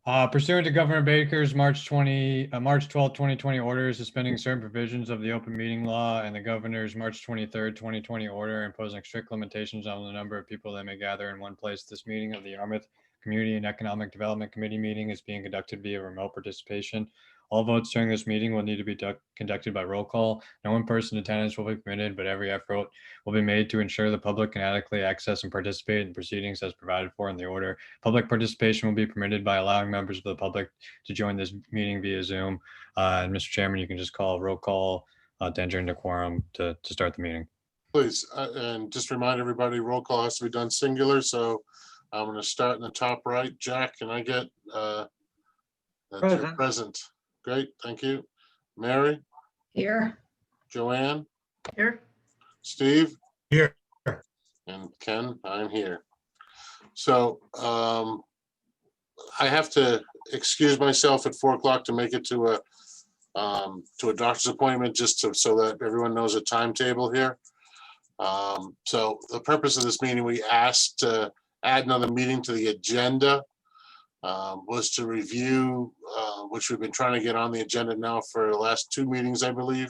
Pursuant to Governor Baker's March 12th, 2020 order suspending certain provisions of the open meeting law and the governor's March 23rd, 2020 order imposing strict limitations on the number of people that may gather in one place, this meeting of the Yarmouth Community and Economic Development Committee meeting is being conducted via remote participation. All votes during this meeting will need to be conducted by roll call. No in-person attendance will be permitted, but every effort will be made to ensure the public can adequately access and participate in proceedings as provided for in the order. Public participation will be permitted by allowing members of the public to join this meeting via Zoom. And Mr. Chairman, you can just call roll call to enter into quorum to start the meeting. Please, and just remind everybody, roll call has to be done singular, so I'm going to start in the top right. Jack, can I get that you're present? Great, thank you. Mary? Here. Joanne? Here. Steve? Here. And Ken, I'm here. So I have to excuse myself at 4 o'clock to make it to a doctor's appointment, just so that everyone knows a timetable here. So the purpose of this meeting, we asked to add another meeting to the agenda, was to review, which we've been trying to get on the agenda now for the last 2 meetings, I believe,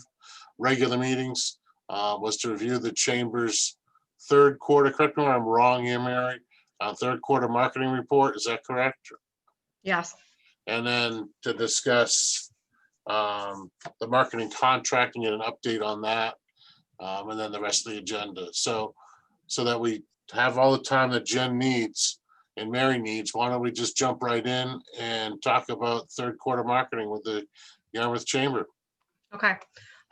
regular meetings, was to review the chamber's third quarter, correct me if I'm wrong here, Mary, third quarter marketing report, is that correct? Yes. And then to discuss the marketing contracting and an update on that, and then the rest of the agenda. So that we have all the time that Jen needs and Mary needs, why don't we just jump right in and talk about third quarter marketing with the Yarmouth Chamber? Okay.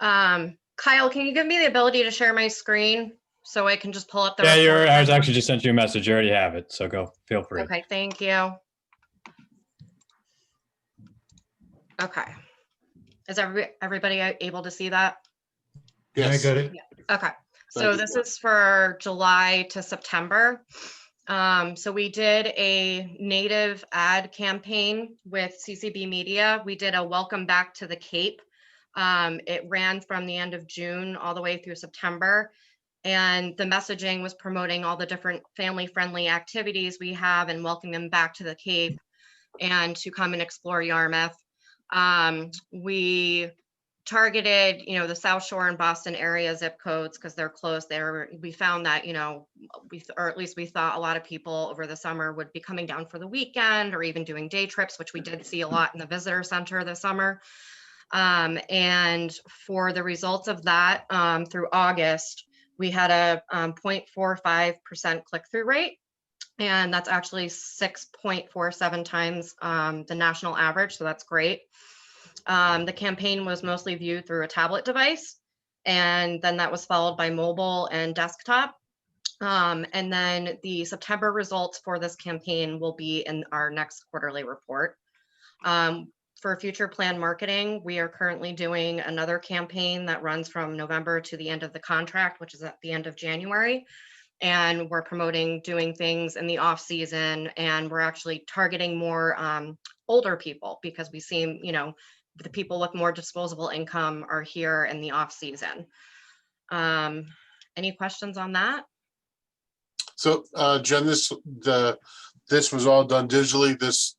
Kyle, can you give me the ability to share my screen so I can just pull up the Yeah, report? I was actually just sent you a message. You already have it, so go. Feel free. Okay, thank you. Okay. Is everybody able to see that? Yes. I got it. Okay, so Thank you. this is for July to September. So we did a native ad campaign with CCB Media. We did a welcome back to the Cape. It ran from the end of June all the way through September. And the messaging was promoting all the different family-friendly activities we have and welcoming them back to the Cape and to come and explore Yarmouth. We targeted, the South Shore and Boston area zip codes because they're close there. We found that, or at least we thought a lot of people over the summer would be coming down for the weekend or even doing day trips, which we did see a lot in the visitor center this summer. And for the results of that, through August, we had a 0.45% click-through rate. And that's actually 6.47 times the national average, so that's great. The campaign was mostly viewed through a tablet device, and then that was followed by mobile and desktop. And then the September results for this campaign will be in our next quarterly report. For future plan marketing, we are currently doing another campaign that runs from November to the end of the contract, which is at the end of January. And we're promoting doing things in the off season, and we're actually targeting more older people because we seem, the people with more disposable income are here in the off season. Any questions on that? So Jen, this was all done digitally, this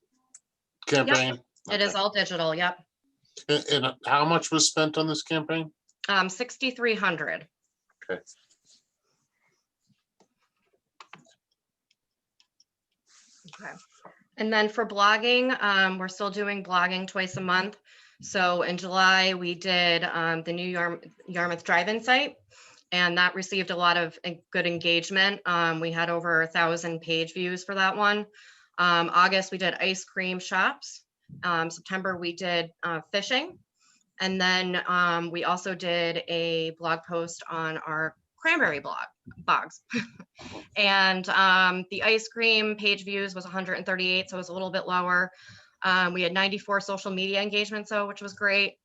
campaign? Yep. It is all digital. Yep. And how much was spent on this campaign? $6,300. Okay. Okay. And then for blogging, we're still doing blogging twice a month. So in July, we did the new Yarmouth Drive-In site, and that received a lot of good engagement. We had over 1,000 page views for that one. August, we did ice cream shops. September, we did fishing. And then we also did a blog post on our cranberry bogs. And the ice cream page views was 138, so it was a little bit lower. We had 94 social media engagements, which was great.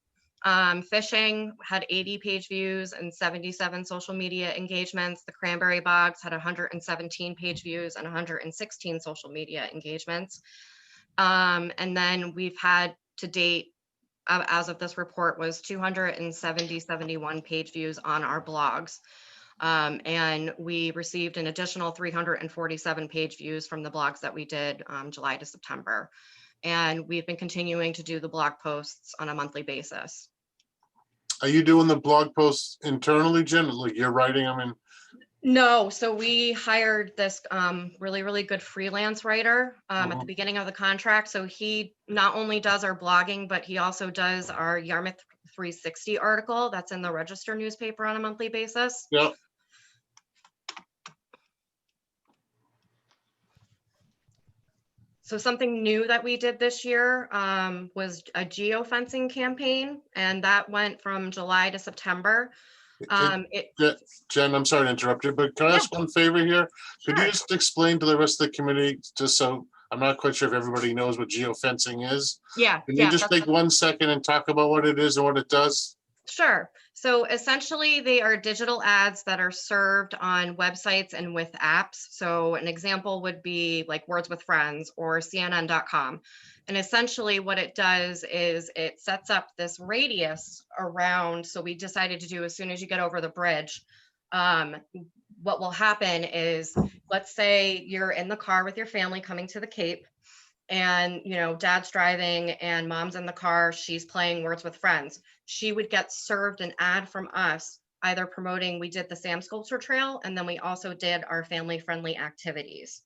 Fishing had 80 page views and 77 social media engagements. The cranberry bogs had 117 page views and 116 social media engagements. And then we've had to date, as of this report, was 71 page views on our blogs. And we received an additional 347 page views from the blogs that we did July to September. And we've been continuing to do the blog posts on a monthly basis. Are you doing the blog posts internally, Jen? Like you're writing them in? No, so we hired this really, really good freelance writer at the Mhm. beginning of the contract. So he not only does our blogging, but he also does our Yarmouth 360 article that's in the Register newspaper on a monthly basis. Yep. So something new that we did this year was a geofencing campaign, and that went from July to September. Jen, I'm sorry to interrupt you, but can I Yeah. ask one favor here? Could you Sure. just explain to the rest of the committee, just so I'm not quite sure if everybody knows what geofencing is? Yeah, Can you just take 1 second and talk about what it is and what it does? Sure. So essentially, they are digital ads that are served on websites and with apps. So an example would be like Words with Friends or CNN.com. And essentially, what it does is it sets up this radius around. So we decided to do as soon as you get over the bridge. What will happen is, let's say you're in the car with your family coming to the Cape, and dad's driving and mom's in the car, she's playing Words with Friends. She would get served an ad from us, either promoting, we did the Sam Sculpture Trail, and then we also did our family friendly activities.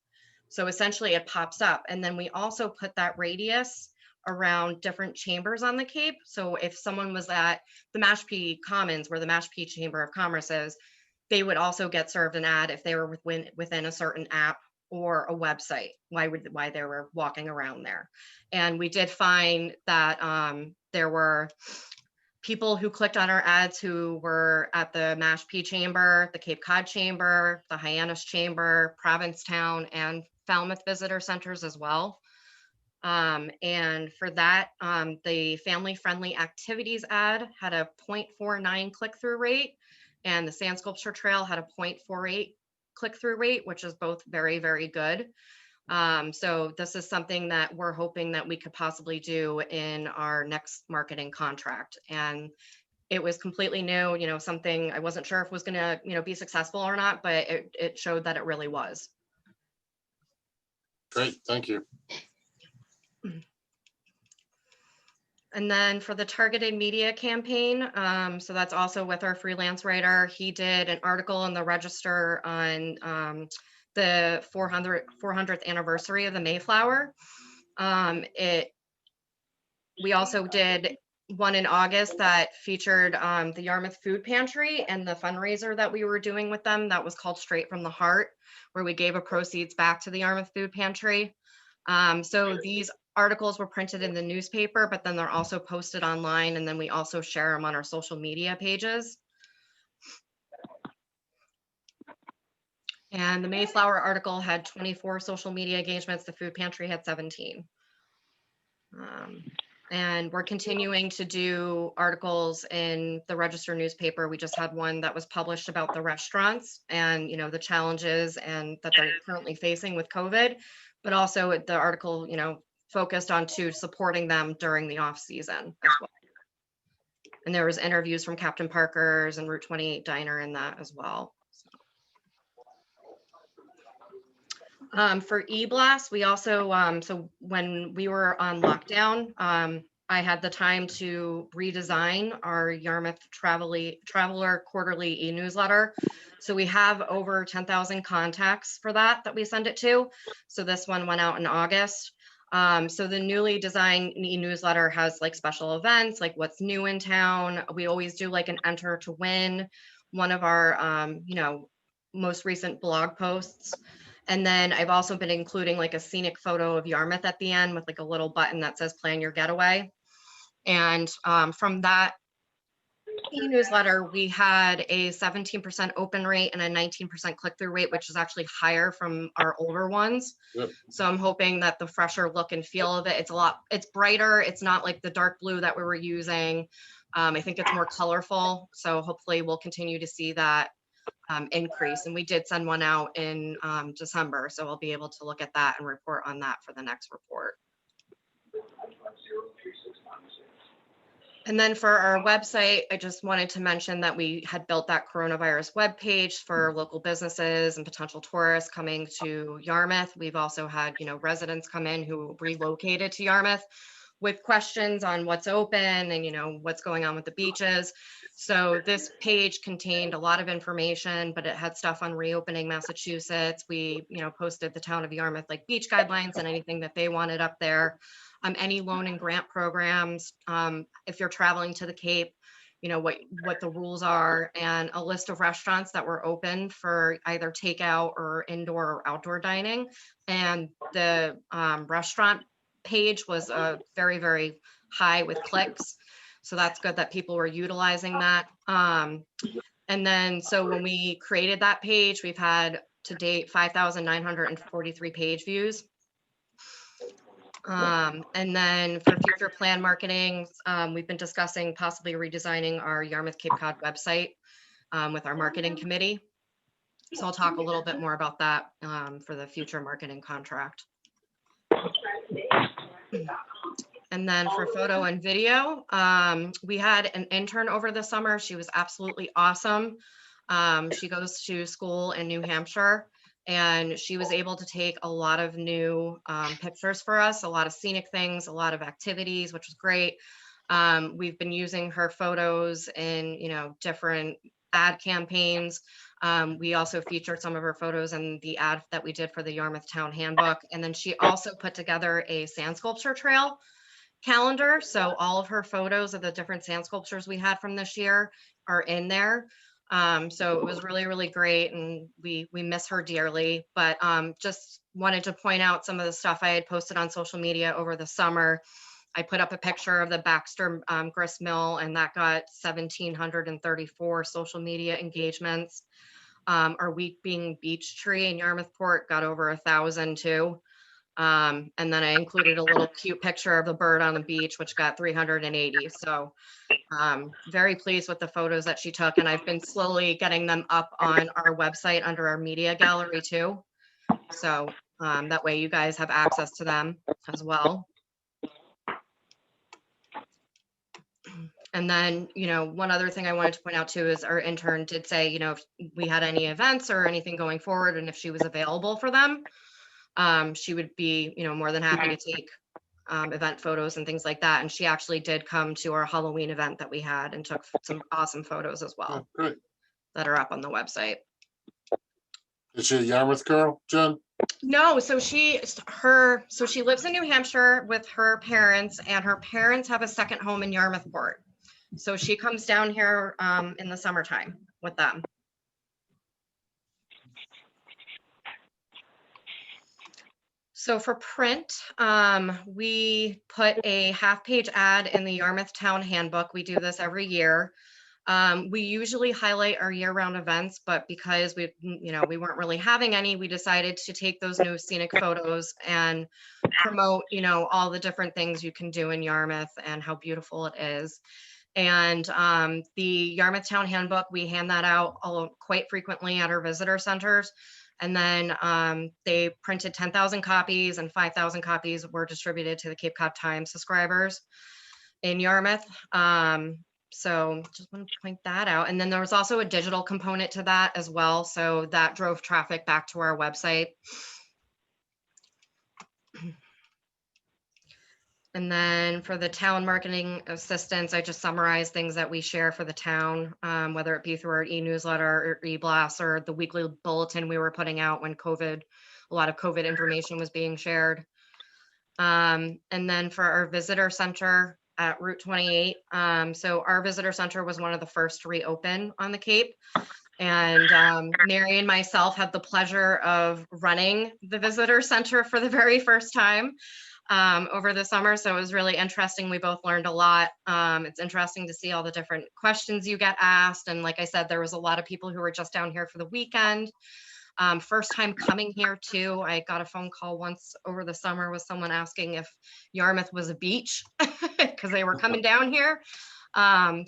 So essentially it pops up, and then we also put that radius around different chambers on the Cape. So if someone was at the Mashpee Commons, where the Mashpee Chamber of Commerce is, they would also get served an ad if they were within a certain app or a website, why they were walking around there. And we did find that there were people who clicked on our ads who were at the Mashpee Chamber, the Cape Cod Chamber, the Hyannis Chamber, Provincetown, and Falmouth Visitor Centers as well. And for that, the family friendly activities ad had a 0.49 click-through rate, and the Sand Sculpture Trail had a 0.48 click-through rate, which is both very, very good. So this is something that we're hoping that we could possibly do in our next marketing contract. And it was completely new, something I wasn't sure if was going to, be successful or not, but it showed that it really was. Great, thank you. And then for the targeted media campaign, so that's also with our freelance writer. He did an article in the Register on the 400th anniversary of the Mayflower. We also did one in August that featured the Yarmouth Food Pantry and the fundraiser that we were doing with them that was called Straight from the Heart, where we gave a proceeds back to the Yarmouth Food Pantry. So these articles were printed in the newspaper, but then they're also posted online, and then we also share them on our social media pages. And the Mayflower article had 24 social media engagements. The Food Pantry had 17. And we're continuing to do articles in the Register newspaper. We just had one that was published about the restaurants and, the challenges and that they're currently facing with COVID, but also the article, focused on supporting them during the off season as well. And there was interviews from Captain Parker's and Route 28 Diner in that as well. For eBlast, we also, so when we were on lockdown, I had the time to redesign our Yarmouth Traveler Quarterly e-newsletter. So we have over 10,000 contacts for that we send it to. So this one went out in August. So the newly designed e-newsletter has like special events, like what's new in town. We always do like an enter to win, one of our, most recent blog posts. And then I've also been including like a scenic photo of Yarmouth at the end with like a little button that says plan your getaway. And from that e-newsletter, we had a 17% open rate and a 19% click-through rate, which is actually higher from our older ones. Yep. So I'm hoping that the fresher look and feel of it, it's brighter. It's not like the dark blue that we were using. I think it's more colorful. So hopefully we'll continue to see that increase. And we did send one out in December. So we'll be able to look at that and report on that for the next report. And then for our website, I just wanted to mention that we had built that coronavirus webpage for local businesses and potential tourists coming to Yarmouth. We've also had, residents come in who relocated to Yarmouth with questions on what's open and, what's going on with the beaches. So this page contained a lot of information, but it had stuff on reopening Massachusetts. We, posted the town of Yarmouth like beach guidelines and anything that they wanted up there. Any loan and grant programs, if you're traveling to the Cape, what the rules are, and a list of restaurants that were open for either takeout or indoor or outdoor dining. And the restaurant page was very, very high with clicks. So that's good that people were utilizing that. And then, so when we created that page, we've had to date 5,943 page views. And then for future plan marketing, we've been discussing possibly redesigning our Yarmouth Cape Cod website with our marketing committee. So I'll talk a little bit more about that for the future marketing contract. And then for photo and video, we had an intern over the summer. She was absolutely awesome. She goes to school in New Hampshire, and she was able to take a lot of new pictures for us, a lot of scenic things, a lot of activities, which was great. We've been using her photos in, different ad campaigns. We also featured some of her photos in the ad that we did for the Yarmouth Town Handbook. And then she also put together a sand sculpture trail calendar. So all of her photos of the different sand sculptures we had from this year are in there. So it was really, really great, and we miss her dearly, but just wanted to point out some of the stuff I had posted on social media over the summer. I put up a picture of the Baxter grist mill, and that got 1,734 social media engagements. Our Weeping Beech Tree in Yarmouthport got over 1,000 too. And then I included a little cute picture of the bird on the beach, which got 380. So very pleased with the photos that she took, and I've been slowly getting them up on our website under our media gallery too. So that way you guys have access to them as well. And then, one other thing I wanted to point out too is our intern did say, if we had any events or anything going forward, and if she was available for them, she would be, more than happy to take event photos and things like that. And she actually did come to our Halloween event that we had and took some awesome photos as well. Oh, great. That are up on the website. Is she a Yarmouth girl, Jen? No, so she lives in New Hampshire with her parents, and her parents have a second home in Yarmouthport. So she comes down here in the summertime with them. So for print, we put a half-page ad in the Yarmouth Town Handbook. We do this every year. We usually highlight our year-round events, but because we weren't really having any, we decided to take those new scenic photos and promote, all the different things you can do in Yarmouth and how beautiful it is. And the Yarmouth Town Handbook, we hand that out quite frequently at our visitor centers. And then they printed 10,000 copies, and 5,000 copies were distributed to the Cape Cod Times subscribers in Yarmouth. So just want to point that out. And then there was also a digital component to that as well. So that drove traffic back to our website. And then for the town marketing assistance, I just summarized things that we share for the town, whether it be through our e-newsletter or e-blast or the weekly bulletin we were putting out when a lot of COVID information was being shared. And then for our visitor center at Route 28. So our visitor center was one of the first to reopen on the Cape. And Mary and myself had the pleasure of running the visitor center for the very first time over the summer. So it was really interesting. We both learned a lot. It's interesting to see all the different questions you get asked. And like I said, there was a lot of people who were just down here for the weekend. First time coming here too. I got a phone call once over the summer with someone asking if Yarmouth was a beach because they were coming down here. And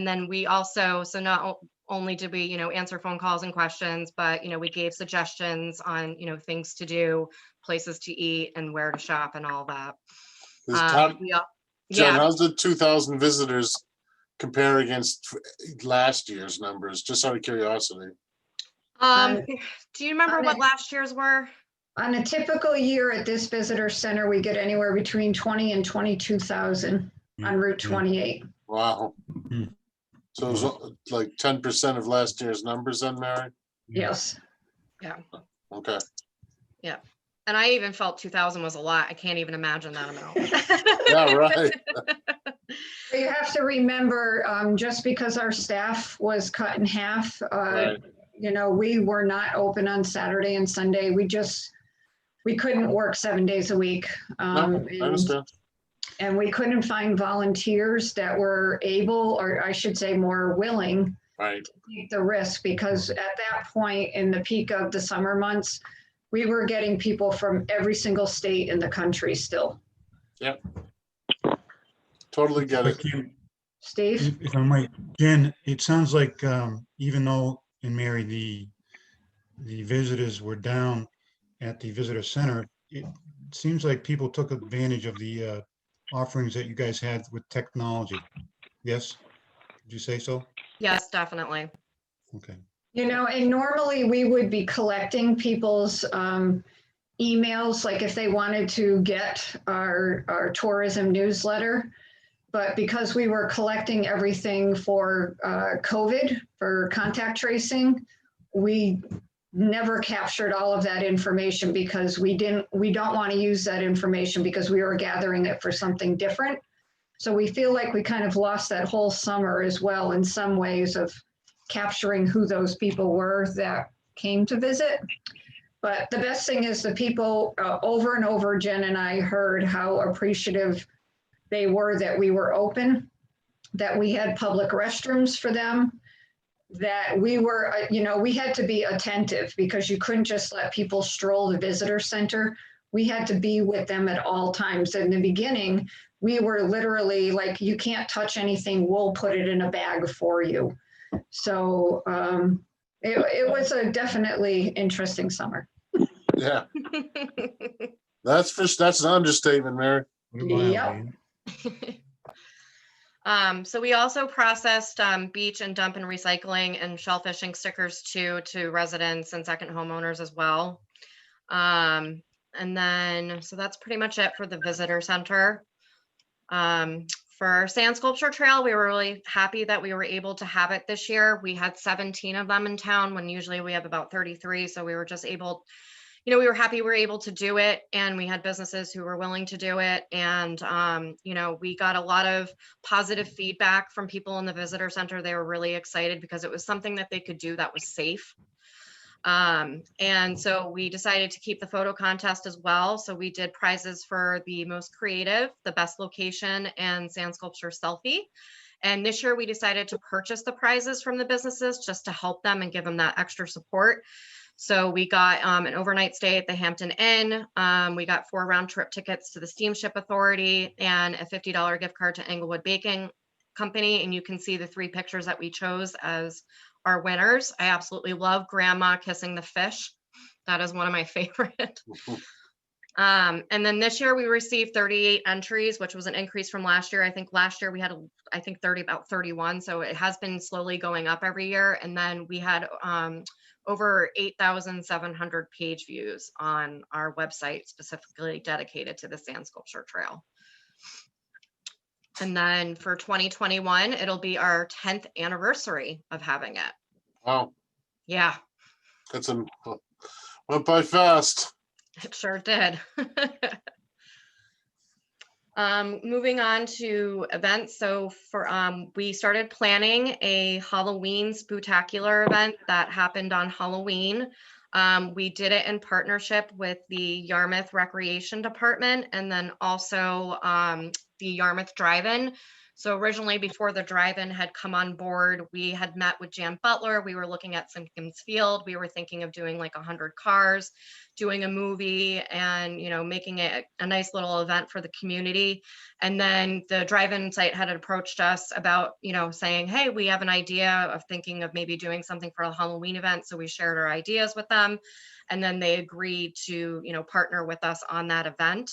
then we also, so not only did we, answer phone calls and questions, but, we gave suggestions on, things to do, places to eat and where to shop and all that. Jen, Yeah. how's the 2,000 visitors compare against last year's numbers? Just out of curiosity. Do you remember on what a- last year's were? On a typical year at this visitor center, we get anywhere between 20 and 22,000 on Route 28. Wow. Hmm. So it was like 10% of last year's numbers then, Mary? Yes. Okay. And I even felt 2,000 was a lot. I can't even imagine that amount. Yeah, right. But you have to remember, just because our staff was cut in half, Right. you know, we were not open on Saturday and Sunday. We couldn't work 7 days a week. No, I understand. And we couldn't find volunteers that were able, or I should say more willing, Right. to take the risk, because at that point in the peak of the summer months, we were getting people from every single state in the country still. Totally get But it. Jen, Steve? if I might, Jen, it sounds like even though, and Mary, the visitors were down at the visitor center, it seems like people took advantage of the offerings that you guys had with technology. Yes? Did you say so? Yes, definitely. Okay. You know, and normally we would be collecting people's emails, like if they wanted to get our tourism newsletter. But because we were collecting everything for COVID, for contact tracing, we never captured all of that information because we don't want to use that information because we were gathering it for something different. So we feel like we kind of lost that whole summer as well in some ways of capturing who those people were that came to visit. But the best thing is the people over and over, Jen and I heard how appreciative they were that we were open, that we had public restrooms for them, that we were, you know, we had to be attentive because you couldn't just let people stroll the visitor center. We had to be with them at all times. In the beginning, we were literally like, you can't touch anything, we'll put it in a bag for you. So it was a definitely interesting summer. Yeah, that's an understatement, Mary. What about Yep. Alvin? So we also processed beach and dump and recycling and shellfishing stickers too to residents and second homeowners as well. And then, so that's pretty much it for the visitor center. For Sand Sculpture Trail, we were really happy that we were able to have it this year. We had 17 of them in town when usually we have about 33. So we were just able, you know, we were happy we were able to do it, and we had businesses who were willing to do it. And, you know, we got a lot of positive feedback from people in the visitor center. They were really excited because it was something that they could do that was safe. And so we decided to keep the photo contest as well. So we did prizes for the most creative, the best location, and sand sculpture selfie. And this year we decided to purchase the prizes from the businesses just to help them and give them that extra support. So we got an overnight stay at the Hampton Inn. We got 4 round-trip tickets to the Steamship Authority and a $50 gift card to Englewood Baking Company. And you can see the 3 pictures that we chose as our winners. I absolutely love Grandma kissing the fish. That is one of my favorite. And then this year we received 38 entries, which was an increase from last year. I think last year we had, about 31. So it has been slowly going up every year. And then we had over 8,700 page views on our website specifically dedicated to the Sand Sculpture Trail. And then for 2021, it'll be our 10th anniversary of having it. Wow, Yeah, went by fast. it sure did. Moving on to events. So for we started planning a Halloween spooktacular event that happened on Halloween. We did it in partnership with the Yarmouth Recreation Department and then also the Yarmouth Drive-In. So originally, before the drive-in had come on board, we had met with Jan Butler. We were looking at Simpkins Field. We were thinking of doing like 100 cars, doing a movie, and making it a nice little event for the community. And then the drive-in site had approached us about saying, hey, we have an idea of thinking of maybe doing something for a Halloween event. So we shared our ideas with them, and then they agreed to partner with us on that event.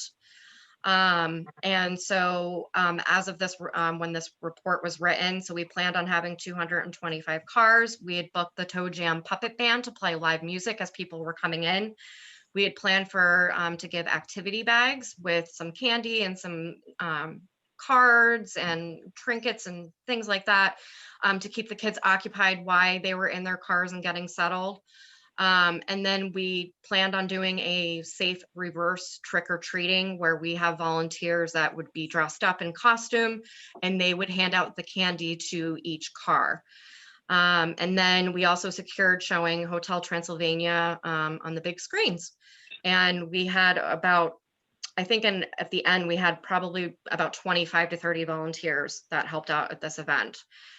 And so as of this, when this report was written, so we planned on having 225 cars. We had booked the Toe Jam Puppet Band to play live music as people were coming in. We had planned for to give activity bags with some candy and some cards and trinkets and things like that to keep the kids occupied while they were in their cars and getting settled. And then we planned on doing a safe reverse trick or treating where we have volunteers that would be dressed up in costume and they would hand out the candy to each car. And then we also secured showing Hotel Transylvania on the big screens. And we had about, I think at the end, we had probably about 25 to 30 volunteers that helped out at this event.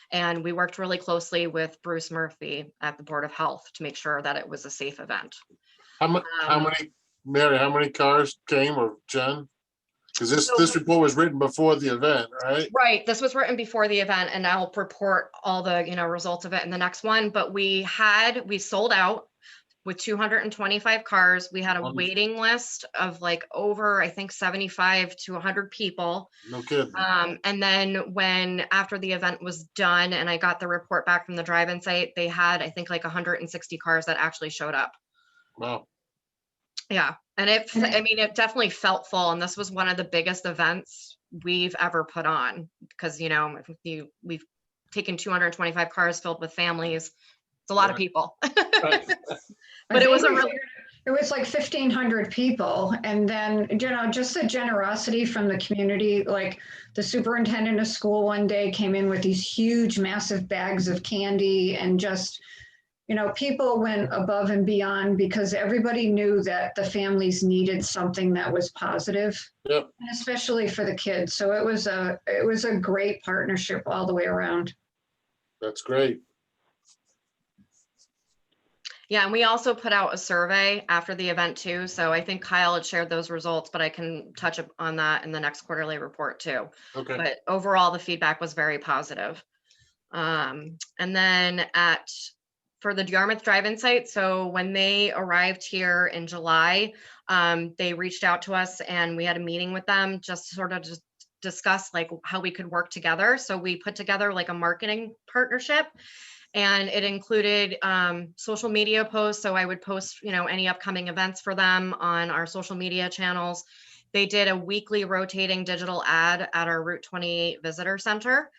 And we worked really closely with Bruce Murphy at the Board of Health to make sure that it was a safe event. How many, Mary, how many cars came, or Jen? Because this report was written before the event, right? Right. This was written before the event, and I'll report all the results of it in the next one. But we sold out with 225 cars. We had a Wonderful. waiting list of like over, I think, 75 to 100 people. No kidding. And then after the event was done and I got the report back from the drive-in site, they had, I think, like 160 cars that actually showed up. Wow. Yeah. And it definitely felt full. And this was one of the biggest events we've ever put on because, we've taken 225 cars filled with families. It's a lot of people. But it was it was like 1,500 people. And then, just the generosity from the community, like the superintendent of school one day came in with these huge, massive bags of candy and just, people went above and beyond because everybody knew that the families needed something that was positive, Yep. and especially for the kids. So it was a great partnership all the way around. That's great. Yeah, and we also put out a survey after the event too. So I think Kyle had shared those results, but I can touch on that in the next quarterly report too. Okay. But overall, the feedback was very positive. And then for the Yarmouth drive-in site, so when they arrived here in July, they reached out to us and we had a meeting with them just sort of just discuss like how we could work together. So we put together like a marketing partnership. And it included social media posts. So I would post, any upcoming events for them on our social media channels. They did a weekly rotating digital ad at our Route 28 Visitor Center.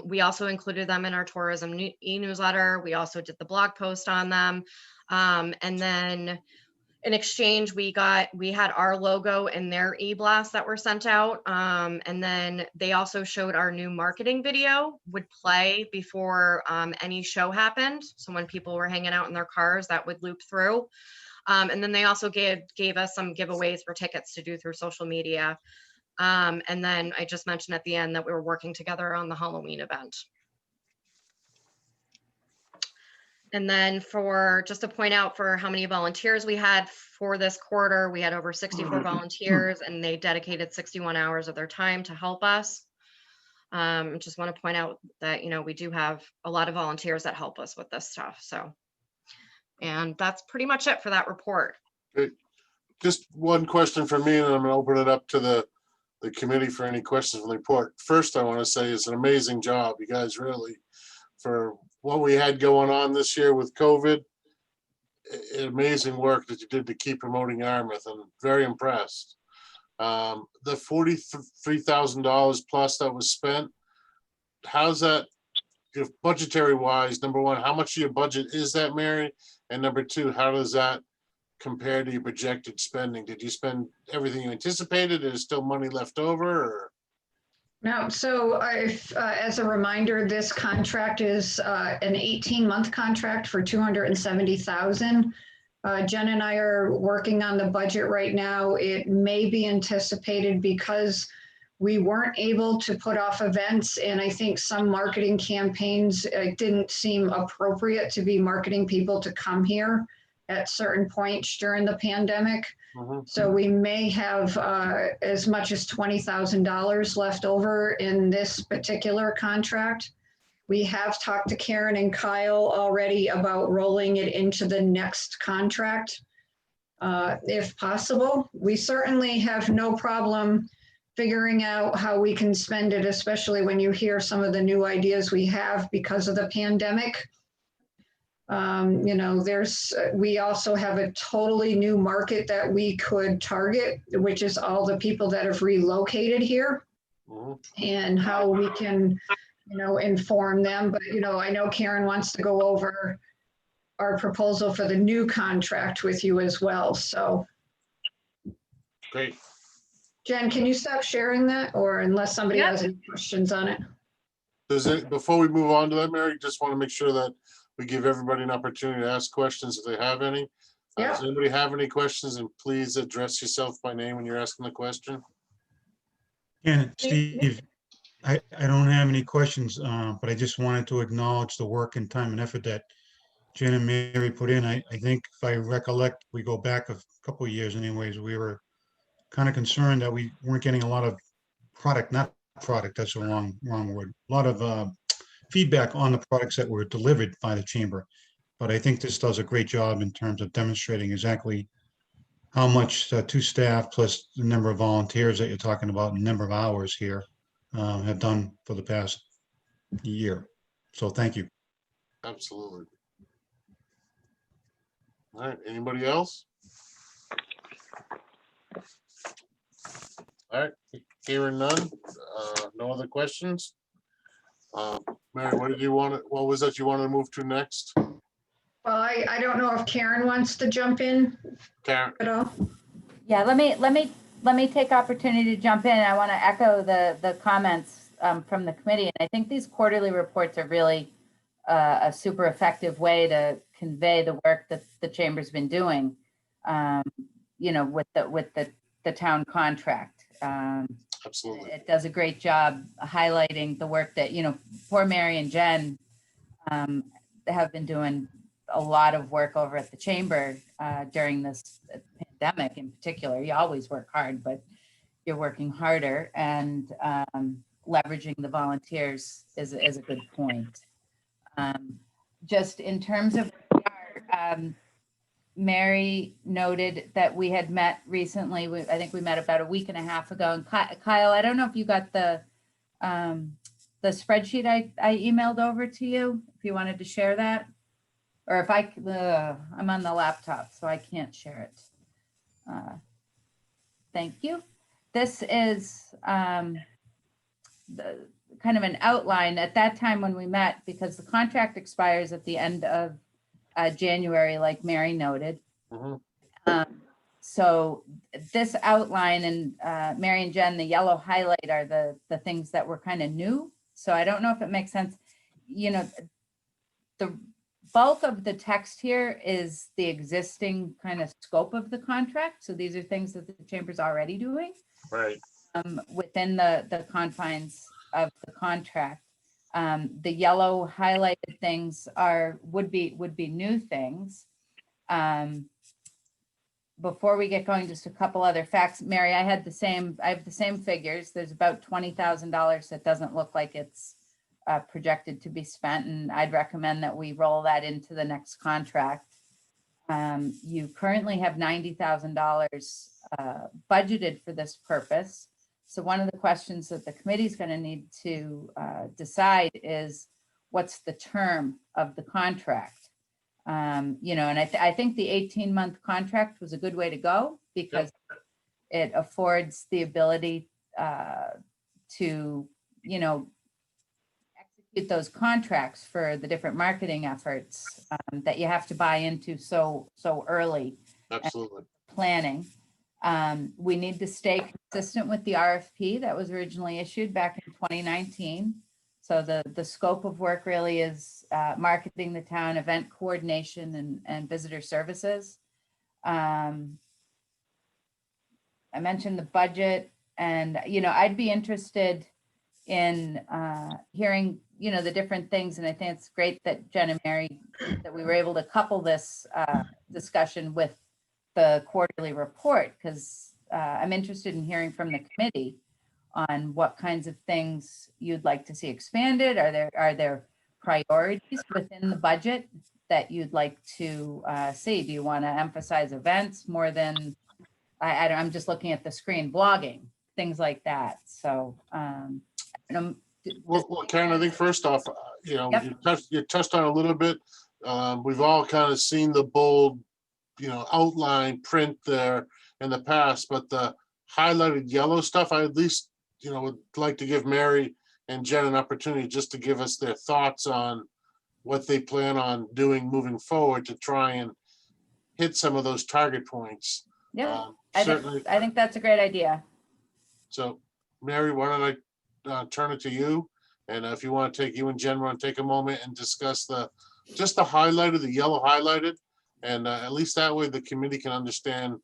We also included them in our tourism e-newsletter. We also did the blog post on them. And then in exchange, we had our logo in their e-blasts that were sent out. And then they also showed our new marketing video would play before any show happened. So when people were hanging out in their cars, that would loop through. And then they also gave us some giveaways for tickets to do through social media. And then I just mentioned at the end that we were working together on the Halloween event. And then just to point out for how many volunteers we had for this quarter, we had over 64 volunteers and they dedicated 61 hours of their time to help us. Just want to point out that, we do have a lot of volunteers that help us with this stuff. So, and that's pretty much it for that report. Great. Just one question for me, and I'm going to open it up to the committee for any questions from the report. First, I want to say it's an amazing job. You guys really, for what we had going on this year with COVID, amazing work that you did to keep promoting Yarmouth. I'm very impressed. The $43,000 plus that was spent, how's that, if budgetary wise, number one, how much of your budget is that, Mary? And number two, how does that compare to your projected spending? Did you spend everything you anticipated? Is still money left over? Or? No, so as a reminder, this contract is an 18-month contract for $270,000. Jen and I are working on the budget right now. It may be anticipated because we weren't able to put off events, and I think some marketing campaigns didn't seem appropriate to be marketing people to come here at certain points during the pandemic. So we may have as much as $20,000 left over in this particular contract. We have talked to Karen and Kyle already about rolling it into the next contract. if possible. We certainly have no problem figuring out how we can spend it, especially when you hear some of the new ideas we have because of the pandemic. You know, we also have a totally new market that we could target, which is all the people that have relocated here Mhm. and how we can, you know, inform them. But, you know, I know Karen wants to go over our proposal for the new contract with you as well. So Great. Jen, can you stop sharing that, or unless somebody Yep. has any questions on it? Before we move on to that, Mary, just want to make sure that we give everybody an opportunity to ask questions if they have any. Does anybody have any questions? And please address yourself by name when you're asking the question. And Steve, I don't have any questions, but I just wanted to acknowledge the work and time and effort that Jen and Mary put in. I think if I recollect, we go back a couple of years anyways, we were kind of concerned that we weren't getting a lot of not product, that's the wrong word. A lot of feedback on the products that were delivered by the chamber. But I think this does a great job in terms of demonstrating exactly how much two staff plus the number of volunteers that you're talking about, and number of hours here have done for the past year. So thank you. Absolutely. All right, anybody else? All right, hearing none, no other questions? Mary, what was that you wanted to move to next? Well, I don't know if Karen wants to jump in Karen, at all. Yeah, let me take opportunity to jump in. I want to echo the comments from the committee. And I think these quarterly reports are really a super effective way to convey the work that the chamber's been doing, you know, with the town contract. absolutely. It does a great job highlighting the work that, you know, poor Mary and Jen have been doing a lot of work over at the chamber during this pandemic in particular. You always work hard, but you're working harder, and leveraging the volunteers is a good point. Just in terms of Mary noted that we had met recently. I think we met about a week and a half ago. And Kyle, I don't know if you got the spreadsheet I emailed over to you, if you wanted to share that, or if I'm on the laptop, so I can't share it. Thank you. This is the kind of an outline at that time when we met, because the contract expires at the end of January, like Mary noted. Mhm. So this outline, and Mary and Jen, the yellow highlight are the things that were kind of new. So I don't know if it makes sense. You know, the bulk of the text here is the existing kind of scope of the contract. So these are things that the chamber's already doing Right, within the confines of the contract. The yellow highlighted things would be new things. Before we get going, just a couple other facts. Mary, I have the same figures. There's about $20,000 that doesn't look like it's projected to be spent, and I'd recommend that we roll that into the next contract. You currently have $90,000 budgeted for this purpose. So one of the questions that the committee is going to need to decide is, what's the term of the contract? You know, and I think the 18-month contract was a good way to go, because it affords the ability to, you know, execute those contracts for the different marketing efforts that you have to buy into so early. absolutely. Planning. We need to stay consistent with the RFP that was originally issued back in 2019. So the scope of work really is marketing the town, event coordination, and visitor services. I mentioned the budget, and, you know, I'd be interested in hearing, you know, the different things. And I think it's great that Jen and Mary, that we were able to couple this discussion with the quarterly report, because I'm interested in hearing from the committee on what kinds of things you'd like to see expanded. Are there priorities within the budget that you'd like to see? Do you want to emphasize events more than, I'm just looking at the screen, blogging, things like that. So, Well, Karen, I think first off, Yep. you touched on a little bit. We've all kind of seen the bold, outline print there in the past, but the highlighted yellow stuff, I at least, would like to give Mary and Jen an opportunity just to give us their thoughts on what they plan on doing moving forward to try and hit some of those target points. yeah, Certainly. I think that's a great idea. So, Mary, why don't I turn it to you? And if you want to you and Jen want to take a moment and discuss just the highlighted, the yellow highlighted, and at least that way the committee can understand,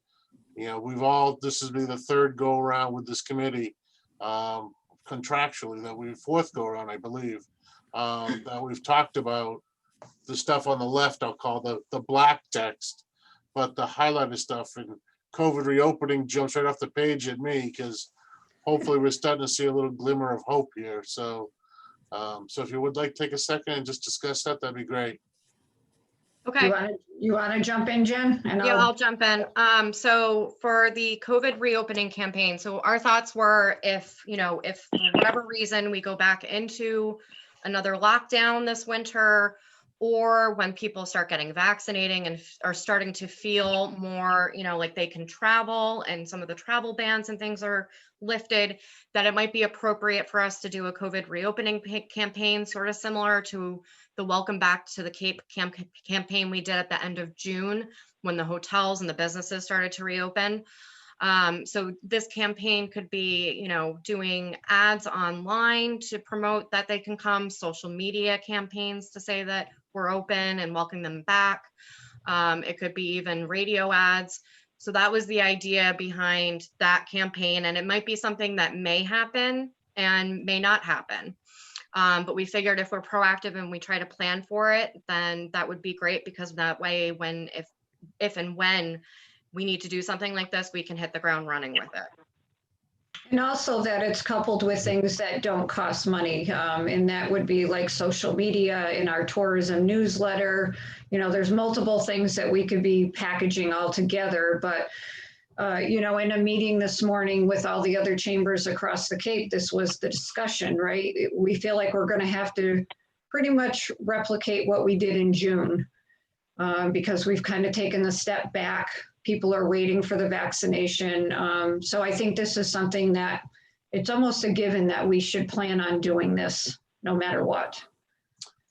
this has been the third go around with this committee, contractually, fourth go around, I believe, that we've talked about the stuff on the left, I'll call the black text, but the highlighted stuff and COVID reopening jumps right off the page at me because hopefully we're starting to see a little glimmer of hope here. So, if you would like to take a second and just discuss that, that'd be great. Okay. You want to jump in, Jen? And Yeah, I'll jump in. So for the COVID reopening campaign, so our thoughts were if for whatever reason we go back into another lockdown this winter, or when people start getting vaccinating and are starting to feel more, like they can travel and some of the travel bans and things are lifted, that it might be appropriate for us to do a COVID reopening campaign, sort of similar to the Welcome Back to the Cape campaign we did at the end of June when the hotels and the businesses started to reopen. So this campaign could be, doing ads online to promote that they can come, social media campaigns to say that we're open and welcome them back. It could be even radio ads. So that was the idea behind that campaign. And it might be something that may happen and may not happen. But we figured if we're proactive and we try to plan for it, then that would be great, because that way, if and when we need to do something like this, we can hit the ground running with it. And also that it's coupled with things that don't cost money. And that would be like social media, in our tourism newsletter. There's multiple things that we could be packaging all together. But, in a meeting this morning with all the other chambers across the Cape, this was the discussion, right? We feel like we're going to have to pretty much replicate what we did in June, because we've kind of taken a step back. People are waiting for the vaccination. So I think this is something that it's almost a given that we should plan on doing this no matter what.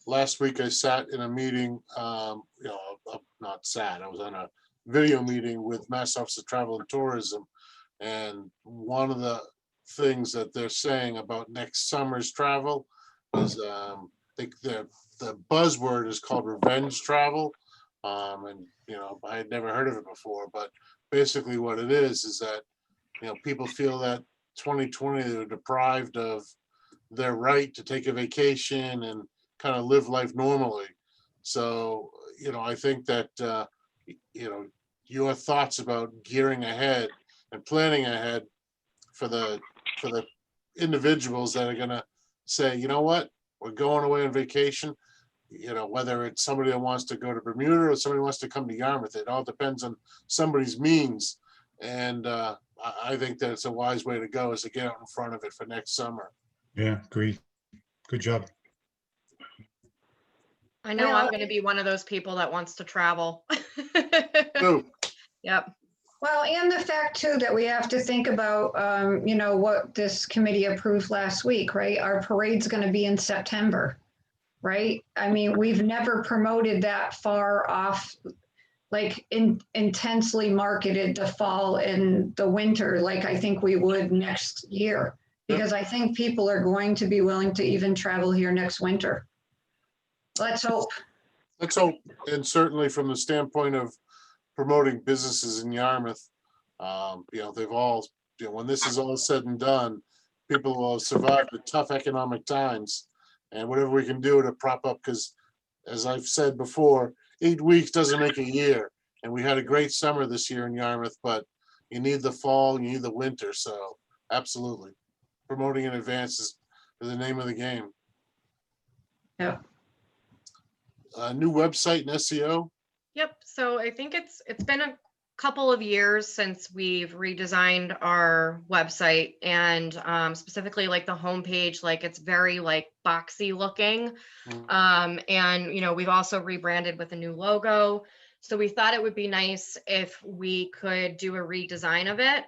Last week I sat in a meeting, not sat, I was on a video meeting with Mass Office of Travel and Tourism. And one of the things that they're saying about next summer's travel is the buzzword is called revenge travel. And I had never heard of it before, but basically what it is that, people feel that 2020 they were deprived of their right to take a vacation and kind of live life normally. So, I think that, your thoughts about gearing ahead and planning ahead for the individuals that are going to say, you know what, we're going away on vacation. Whether it's somebody that wants to go to Bermuda or somebody wants to come to Yarmouth, it all depends on somebody's means. And I think that it's a wise way to go, is to get out in front of it for next summer. Yeah, great. Good job. I know Yeah. I'm going to be one of those people that wants to travel. Ooh, Yep. Well, and the fact too that we have to think about, what this committee approved last week, right? Our parade's going to be in September, right? I mean, we've never promoted that far off, like intensely marketed the fall and the winter, like I think we would next year. Because I think people are going to be willing to even travel here next winter. Let's hope. let's hope. And certainly from the standpoint of promoting businesses in Yarmouth, they've all, when this is all said and done, people will survive the tough economic times, and whatever we can do to prop up, because as I've said before, 8 weeks doesn't make a year. And we had a great summer this year in Yarmouth, but you need the fall, you need the winter. So absolutely. Promoting in advance is the name of the game. Yep. a new website and SEO. Yep, so I think it's been a couple of years since we've redesigned our website, and specifically like the homepage, like it's very like boxy looking. And we've also rebranded with a new logo. So we thought it would be nice if we could do a redesign of it.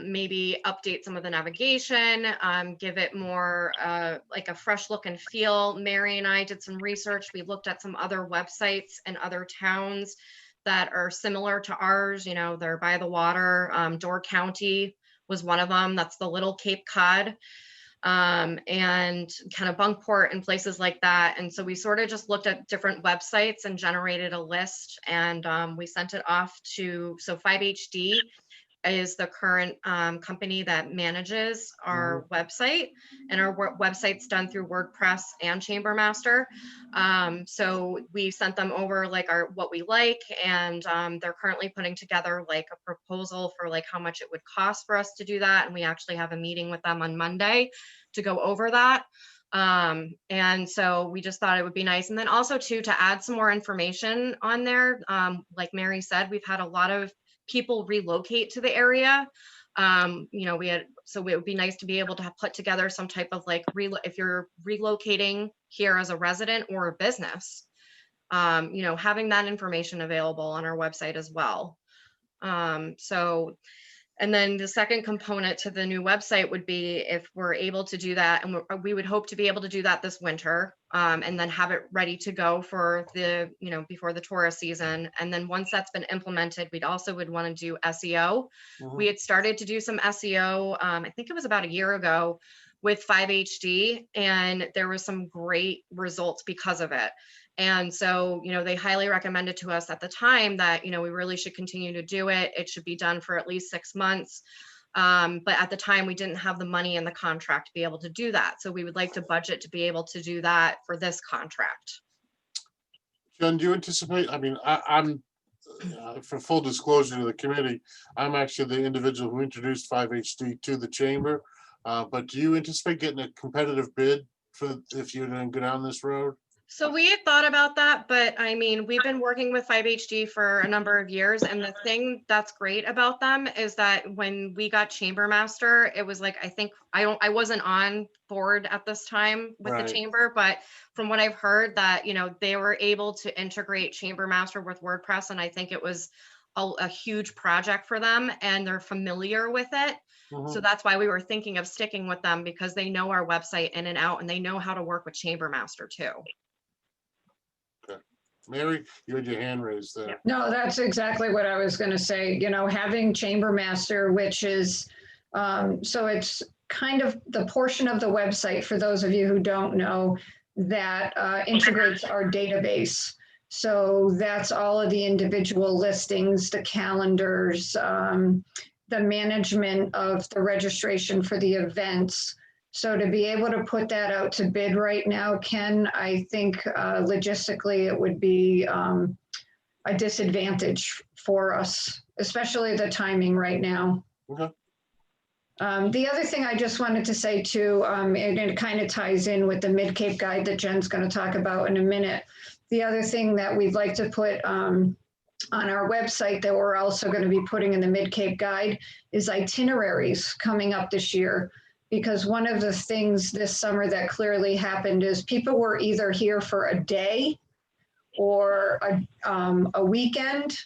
Maybe update some of the navigation, give it more like a fresh look and feel. Mary and I did some research. We looked at some other websites in other towns that are similar to ours. They're by the water. Door County was one of them. That's the Little Cape Cod, and kind of Bunkport and places like that. And so we sort of just looked at different websites and generated a list, and we sent it off to, so 5HD is the current company that manages our website, and our website's done through WordPress and Chambermaster. So we sent them over like what we like, and they're currently putting together like a proposal for like how much it would cost for us to do that. And we actually have a meeting with them on Monday to go over that. And so we just thought it would be nice. And then also too, to add some more information on there. Like Mary said, we've had a lot of people relocate to the area. So it would be nice to be able to put together some type of like, if you're relocating here as a resident or a business, having that information available on our website as well. And then the second component to the new website would be if we're able to do that, and we would hope to be able to do that this winter, and then have it ready to go for the, before the tourist season. And then once that's been implemented, we'd also would want to do SEO. We had started to do some SEO, I think it was about a year ago with 5HD, and there was some great results because of it. And so, they highly recommended to us at the time that, we really should continue to do it. It should be done for at least 6 months. But at the time, we didn't have the money in the contract to be able to do that. So we would like to budget to be able to do that for this contract. Jen, do you anticipate, I'm, for full disclosure to the committee, I'm actually the individual who introduced 5HD to the chamber. But do you anticipate getting a competitive bid if you're going to go down this road? So we had thought about that, but we've been working with 5HD for a number of years. And the thing that's great about them is that when we got Chambermaster, it was like, I wasn't on board at this time with Right. the chamber, but from what I've heard that, they were able to integrate Chambermaster with WordPress. And I think it was a huge project for them, and they're familiar with it. So that's why we were thinking of sticking with them, because they know our website in and out, and they know how to work with Chambermaster too. Mary, you had your hand raised there. No, that's exactly what I was going to say. Having Chambermaster, which is, so it's kind of the portion of the website, for those of you who don't know, that integrates our database. So that's all of the individual listings, the calendars, the management of the registration for the events. So to be able to put that out to bid right now, Ken, I think logistically it would be a disadvantage for us, especially the timing right now. Okay. The other thing I just wanted to say too, and it kind of ties in with the Mid-Cape Guide that Jen's going to talk about in a minute. The other thing that we'd like to put on our website that we're also going to be putting in the Mid-Cape Guide is itineraries coming up this year. Because one of the things this summer that clearly happened is people were either here for a day or a weekend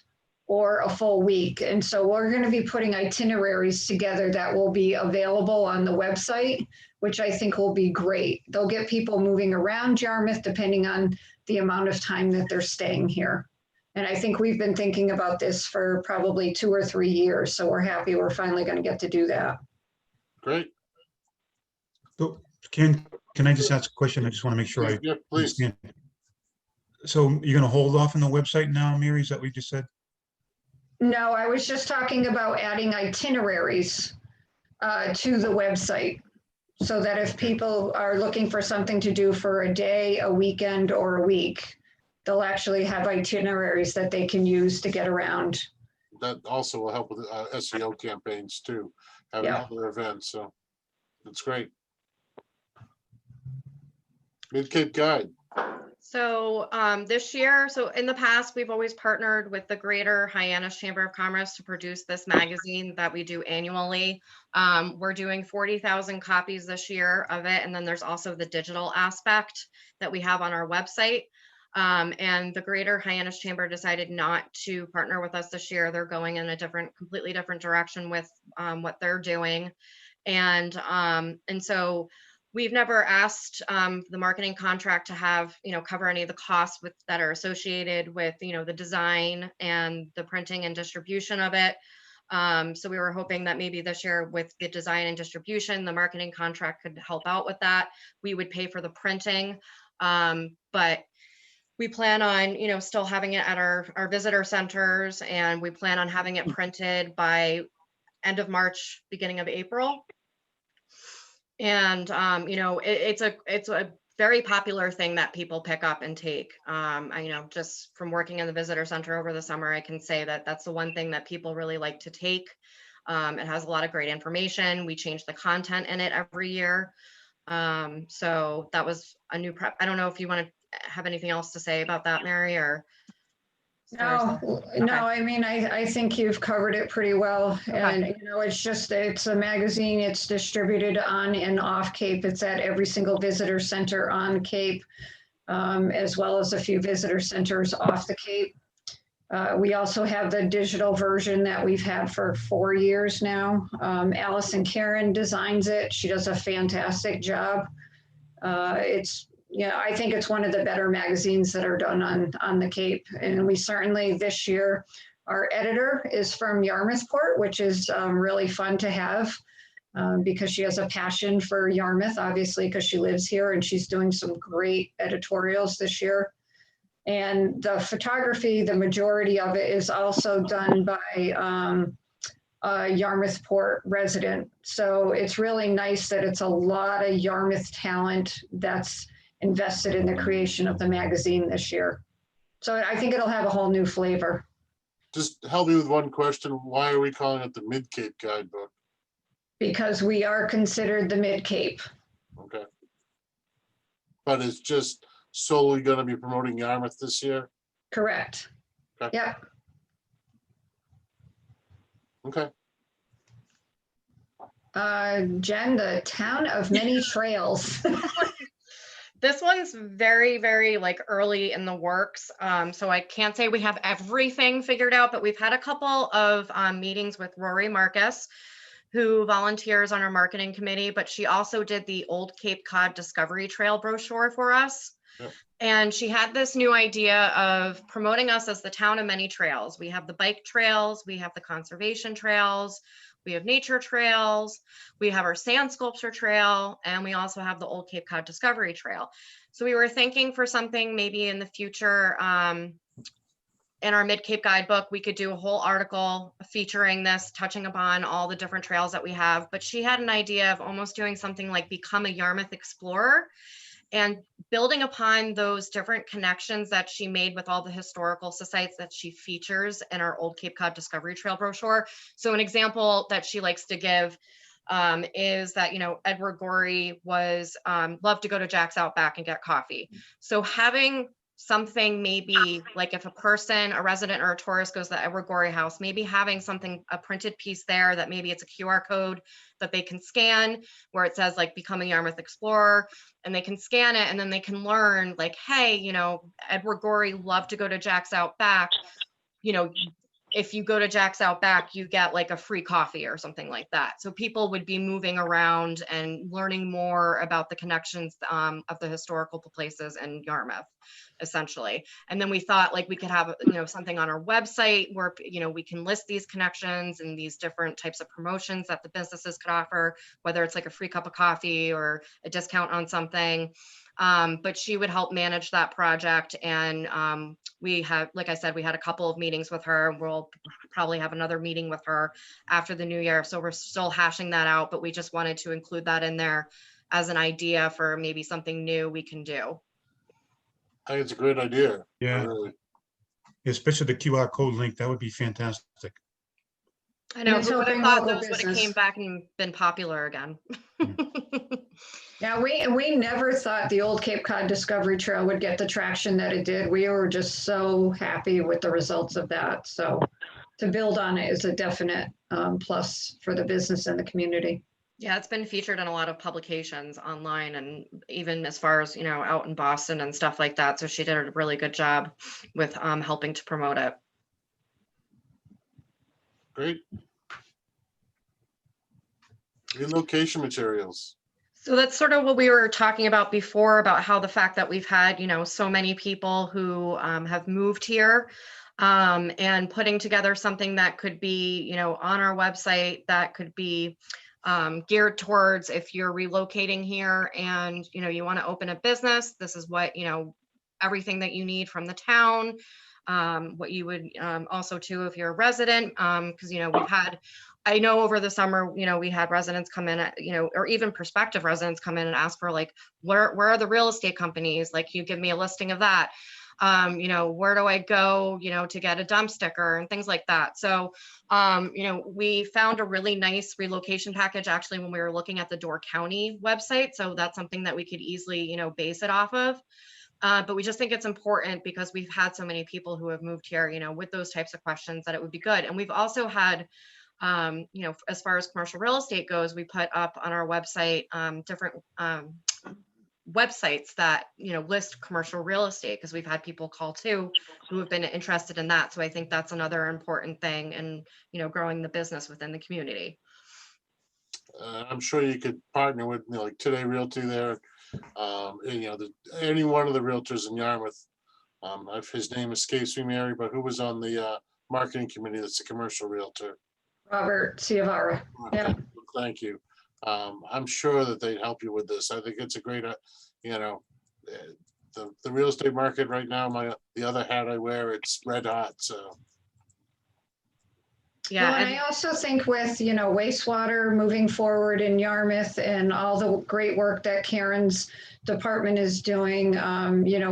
or a full week. And so we're going to be putting itineraries together that will be available on the website, which I think will be great. They'll get people moving around Yarmouth depending on the amount of time that they're staying here. And I think we've been thinking about this for probably 2 or 3 years. So we're happy we're finally going to get to do that. Great. So can I just ask a question? I just want to make sure I Yeah, please. understand. So you're going to hold off on the website now, Mary? Is that what you just said? No, I was just talking about adding itineraries to the website so that if people are looking for something to do for a day, a weekend, or a week, they'll actually have itineraries that they can use to get around. That also will help with SEO campaigns too, having Yeah. other events. So that's great. Mid-Cape Guide. So this year, so in the past, we've always partnered with the Greater Hyannis Chamber of Commerce to produce this magazine that we do annually. We're doing 40,000 copies this year of it. And then there's also the digital aspect that we have on our website. And the Greater Hyannis Chamber decided not to partner with us this year. They're going in a completely different direction with what they're doing. And so we've never asked the marketing contract to have, cover any of the costs that are associated with, the design and the printing and distribution of it. So we were hoping that maybe this year with the design and distribution, the marketing contract could help out with that. We would pay for the printing. But we plan on, still having it at our visitor centers, and we plan on having it printed by end of March, beginning of April. And, it's a very popular thing that people pick up and take. Just from working in the visitor center over the summer, I can say that that's the one thing that people really like to take. It has a lot of great information. We change the content in it every year. So that was a new prep. I don't know if you want to have anything else to say about that, Mary, or? No, I mean, I think you've covered it pretty well. And, it's a magazine, it's distributed on and off Cape. It's at every single visitor center on Cape, as well as a few visitor centers off the Cape. We also have the digital version that we've had for 4 years now. Allison Karen designs it. She does a fantastic job. I think it's one of the better magazines that are done on the Cape. And we certainly this year, our editor is from Yarmouthport, which is really fun to have because she has a passion for Yarmouth, obviously, because she lives here and she's doing some great editorials this year. And the photography, the majority of it is also done by a Yarmouthport resident. So it's really nice that it's a lot of Yarmouth talent that's invested in the creation of the magazine this year. So I think it'll have a whole new flavor. Just help me with one question. Why are we calling it the Mid-Cape Guidebook? Because we are considered the Mid-Cape. Okay. But it's just solely going to be promoting Yarmouth this year? Correct. Okay. Yep. Okay. Jen, the town of many trails. This one's very, very early in the works. So I can't say we have everything figured out, but we've had a couple of meetings with Rory Marcus, who volunteers on our marketing committee, but she also did the Old Cape Cod Discovery Trail brochure for us. Yep. And she had this new idea of promoting us as the town of many trails. We have the bike trails, we have the conservation trails, we have nature trails, we have our sand sculpture trail, and we also have the Old Cape Cod Discovery Trail. So we were thinking for something maybe in the future, in our Mid-Cape Guidebook, we could do a whole article featuring this, touching upon all the different trails that we have. But she had an idea of almost doing something like Become a Yarmouth Explorer, and building upon those different connections that she made with all the historical sites that she features in our Old Cape Cod Discovery Trail brochure. So an example that she likes to give is that, Edward Gorey was loved to go to Jack's Outback and get coffee. So having something, maybe like if a resident or a tourist goes to the Edward Gorey house, maybe having a printed piece there that maybe it's a QR code that they can scan where it says Become a Yarmouth Explorer, and they can scan it and then they can learn hey, Edward Gorey loved to go to Jack's Outback. If you go to Jack's Outback, you get a free coffee or something like that. So people would be moving around and learning more about the connections of the historical places in Yarmouth, essentially. And then we thought we could have, something on our website where, we can list these connections and these different types of promotions that the businesses could offer, whether it's a free cup of coffee or a discount on something. But she would help manage that project. And we have, like I said, we had a couple of meetings with her. We'll probably have another meeting with her after the new year. So we're still hashing that out, but we just wanted to include that in there as an idea for maybe something new we can do. I think it's a great idea. Yeah. Really. Especially the QR code link, that would be fantastic. I know, Let's who would have hoping thought local those would have business. came back and been popular again? Yeah, we never thought the old Cape Cod Discovery Trail would get the traction that it did. We were just so happy with the results of that. So to build on it is a definite plus for the business and the community. Yeah, it's been featured in a lot of publications online and even as far as, out in Boston and stuff like that. So she did a really good job with helping to promote it. Great. Relocation materials. So that's sort of what we were talking about before, about how the fact that we've had, so many people who have moved here, and putting together something that could be, on our website, that could be geared towards if you're relocating here and, you want to open a business, this is what, everything that you need from the town. What you would also too, if you're a resident, because, we've had, I know over the summer, we had residents come in, or even prospective residents come in and ask for like, where are the real estate companies? Like, you give me a listing of that. Where do I go, to get a dump sticker and things like that. So, we found a really nice relocation package actually when we were looking at the Door County website. So that's something that we could easily, base it off of. But we just think it's important because we've had so many people who have moved here, with those types of questions, that it would be good. And we've also had, as far as commercial real estate goes, we put up on our website different websites that, list commercial real estate, because we've had people call too who have been interested in that. So I think that's another important thing in, growing the business within the community. I'm sure you could partner with like Today Realty there. And, any one of the realtors in Yarmouth. His name escapes me, Mary, but who was on the marketing committee that's a commercial realtor? Robert Ciavara. Yeah. Thank you. I'm sure that they'd help you with this. I think it's a great, the real estate market right now, the other hat I wear, it's red hot, so. Yeah. Well, and I also think with, wastewater moving forward in Yarmouth and all the great work that Karen's department is doing,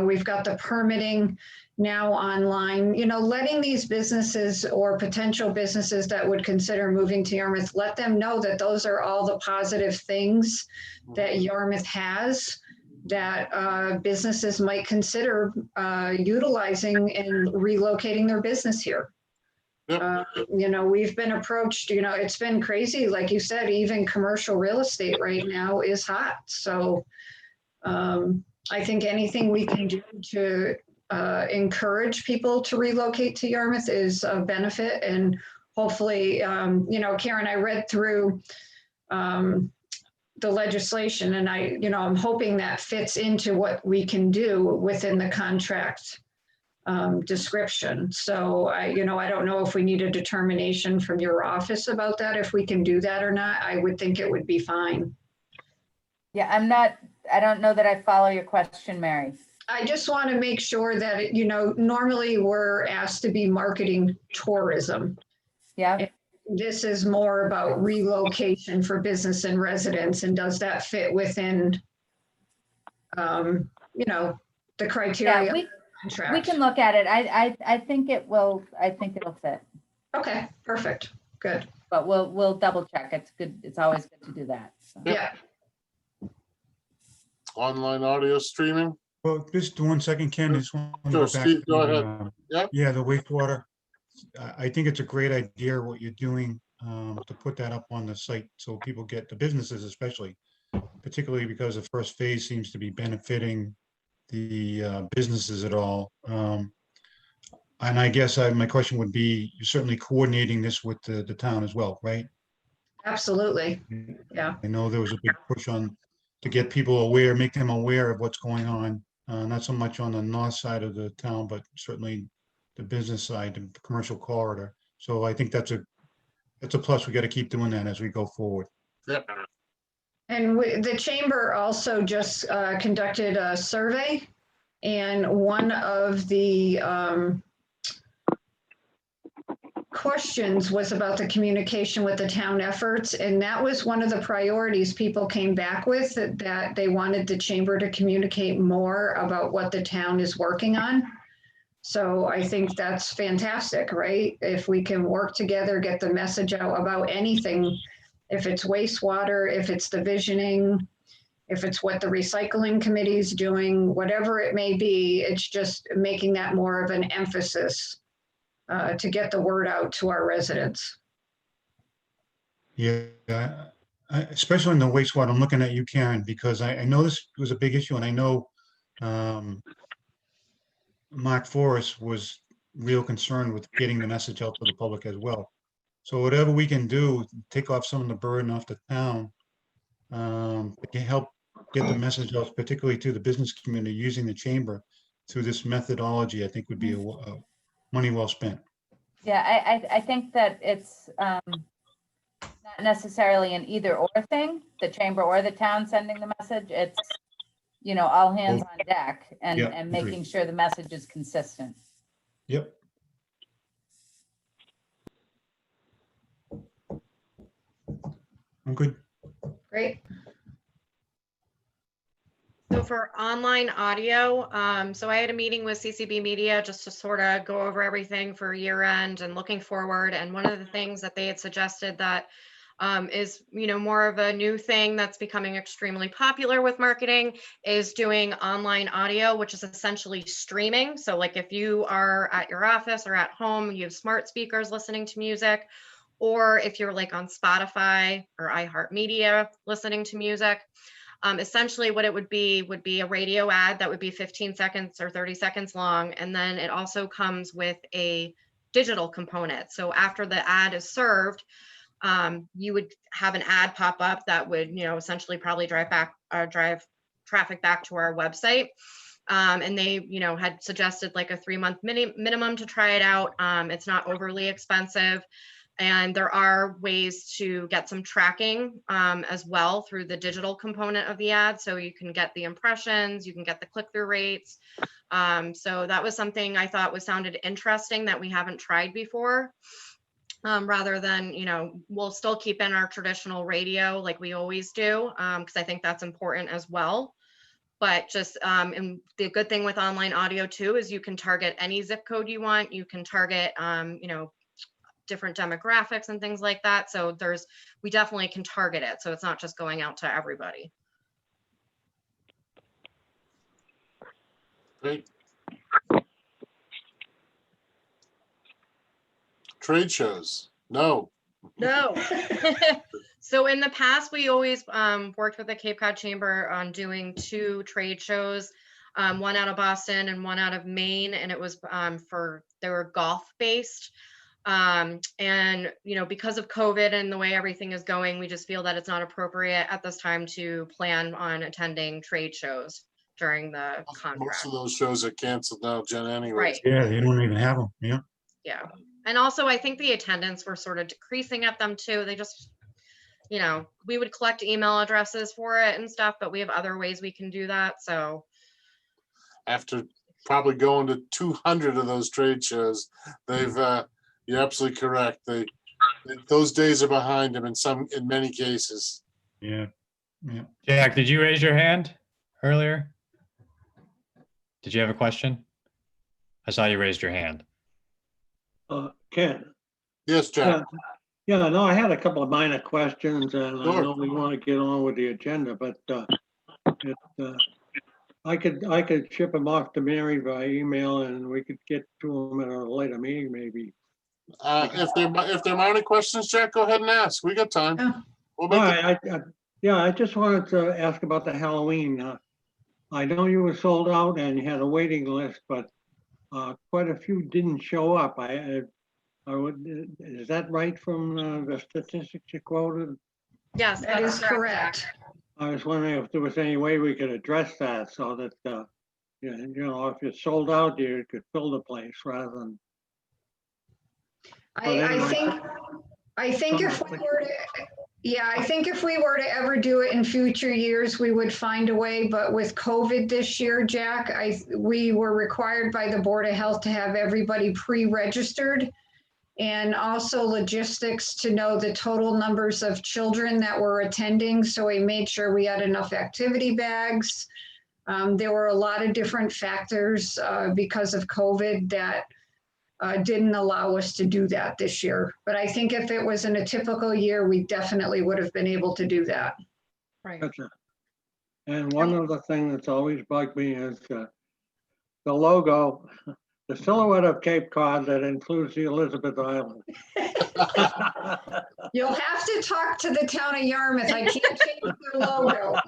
we've got the permitting now online, letting these businesses or potential businesses that would consider moving to Yarmouth, let them know that those are all the positive things that Yarmouth has that businesses might consider utilizing and relocating their business here. Yep. We've been approached, it's been crazy. Like you said, even commercial real estate right now is hot. So I think anything we can do to encourage people to relocate to Yarmouth is a benefit. And hopefully, Karen, I read through the legislation and I'm hoping that fits into what we can do within the contract description. So I don't know if we need a determination from your office about that, if we can do that or not. I would think it would be fine. Yeah, I don't know that I follow your question, Mary. I just want to make sure that, normally we're asked to be marketing tourism. Yeah. This is more about relocation for business and residents. And does that fit within, the criteria? Yeah, we can look at it. I think it will. I think it'll fit. Okay, perfect. Good. But we'll double check. It's good. It's always good to do that. So. Yeah. Online audio streaming. Well, just 1 second, Ken, I just want to Sure, go back. Steve, go to, ahead. Yep. Yeah, the wastewater. I think it's a great idea what you're doing to put that up on the site so people get, the businesses especially, particularly because the first phase seems to be benefiting the businesses at all. And I guess my question would be, you're certainly coordinating this with the town as well, right? Absolutely. Yeah. I know there was a big push to get people aware, make them aware of what's going on, not so much on the north side of the town, but certainly the business side, the commercial corridor. So I think that's a plus. We got to keep doing that as we go forward. Yep. And the chamber also just conducted a survey, and one of the questions was about the communication with the town efforts, and that was one of the priorities people came back with, that they wanted the chamber to communicate more about what the town is working on. So I think that's fantastic, right? If we can work together, get the message out about anything, if it's wastewater, if it's the visioning, if it's what the recycling committee is doing, whatever it may be, it's just making that more of an emphasis to get the word out to our residents. Yeah, especially in the wastewater, I'm looking at you, Karen, because I know this was a big issue, and I know Mark Forrest was real concerned with getting the message out to the public as well. So whatever we can do, take off some of the burden off the town, it can help get the message out, particularly to the business community using the chamber through this methodology, I think would be a money well spent. Yeah, I think that it's not necessarily an either or thing, the chamber or the town sending the message. It's, you know, all hands on deck and, Yeah, and agreed. making sure the message is consistent. Yep. I'm good. Great. So for online audio, so I had a meeting with CCB Media just to sort of go over everything for year end and looking forward. And one of the things that they had suggested that is, you know, more of a new thing that's becoming extremely popular with marketing is doing online audio, which is essentially streaming. So like if you are at your office or at home, you have smart speakers listening to music, or if you're like on Spotify or iHeartMedia listening to music. Essentially what it would be a radio ad that would be 15 seconds or 30 seconds long. And then it also comes with a digital component. So after the ad is served, you would have an ad pop up that would, you know, essentially probably drive traffic back to our website. And they, you know, had suggested like a 3-month minimum to try it out. It's not overly expensive. And there are ways to get some tracking as well through the digital component of the ad. So you can get the impressions, you can get the click-through rates. So that was something I thought sounded interesting that we haven't tried before. Rather than, you know, we'll still keep in our traditional radio like we always do, because I think that's important as well. But just, and the good thing with online audio too is you can target any zip code you want. You can target, you know, different demographics and things like that. So we definitely can target it. So it's not just going out to everybody. Great. Trade shows? No. No. So in the past, we always worked with the Cape Cod Chamber on doing 2 trade shows, one out of Boston and one out of Maine. And it was they were golf based. And, you know, because of COVID and the way everything is going, we just feel that it's not appropriate at this time to plan on attending trade shows during the Most contract. of those shows are canceled now, Jen, anyway. Right. Yeah, they don't even have them. Yeah. Yeah. And also, I think the attendance were sort of decreasing at them too. They just, you know, we would collect email addresses for it and stuff, but we have other ways we can do that. So After probably going to 200 of those trade shows, they've, you're absolutely correct. Those days are behind them in many cases. Yeah. Yeah. Jack, did you raise your hand earlier? Did you have a question? I saw you raised your hand. Ken. Yes, Jack. Yeah, no, I had a couple of minor questions, and I Sure. know we want to get on with the agenda, but I could ship them off to Mary by email, and we could get to them at a later meeting, maybe. If there are any questions, Jack, go ahead and ask. We got time. Yeah. We'll All make it. right, I just wanted to ask about the Halloween. I know you were sold out and you had a waiting list, but quite a few didn't show up. Is that right from the statistics you quoted? yes, That that's is correct. I was wondering if there was any way we could address that so that, you know, if it's sold out, you could fill the place rather than. I think if we were to, yeah, I think if we were to ever do it in future years, we would find a way. But with COVID this year, Jack, we were required by the Board of Health to have everybody pre-registered, and also logistics to know the total numbers of children that were attending. So we made sure we had enough activity bags, There were a lot of different factors because of COVID that didn't allow us to do that this year. But I think if it was in a typical year, we definitely would have been able to do that. Right. That's it. And one other thing that's always bugged me is the logo, the silhouette of Cape Cod that includes the Elizabeth Island. You'll have to talk to the town of Yarmouth. I can't change their logo.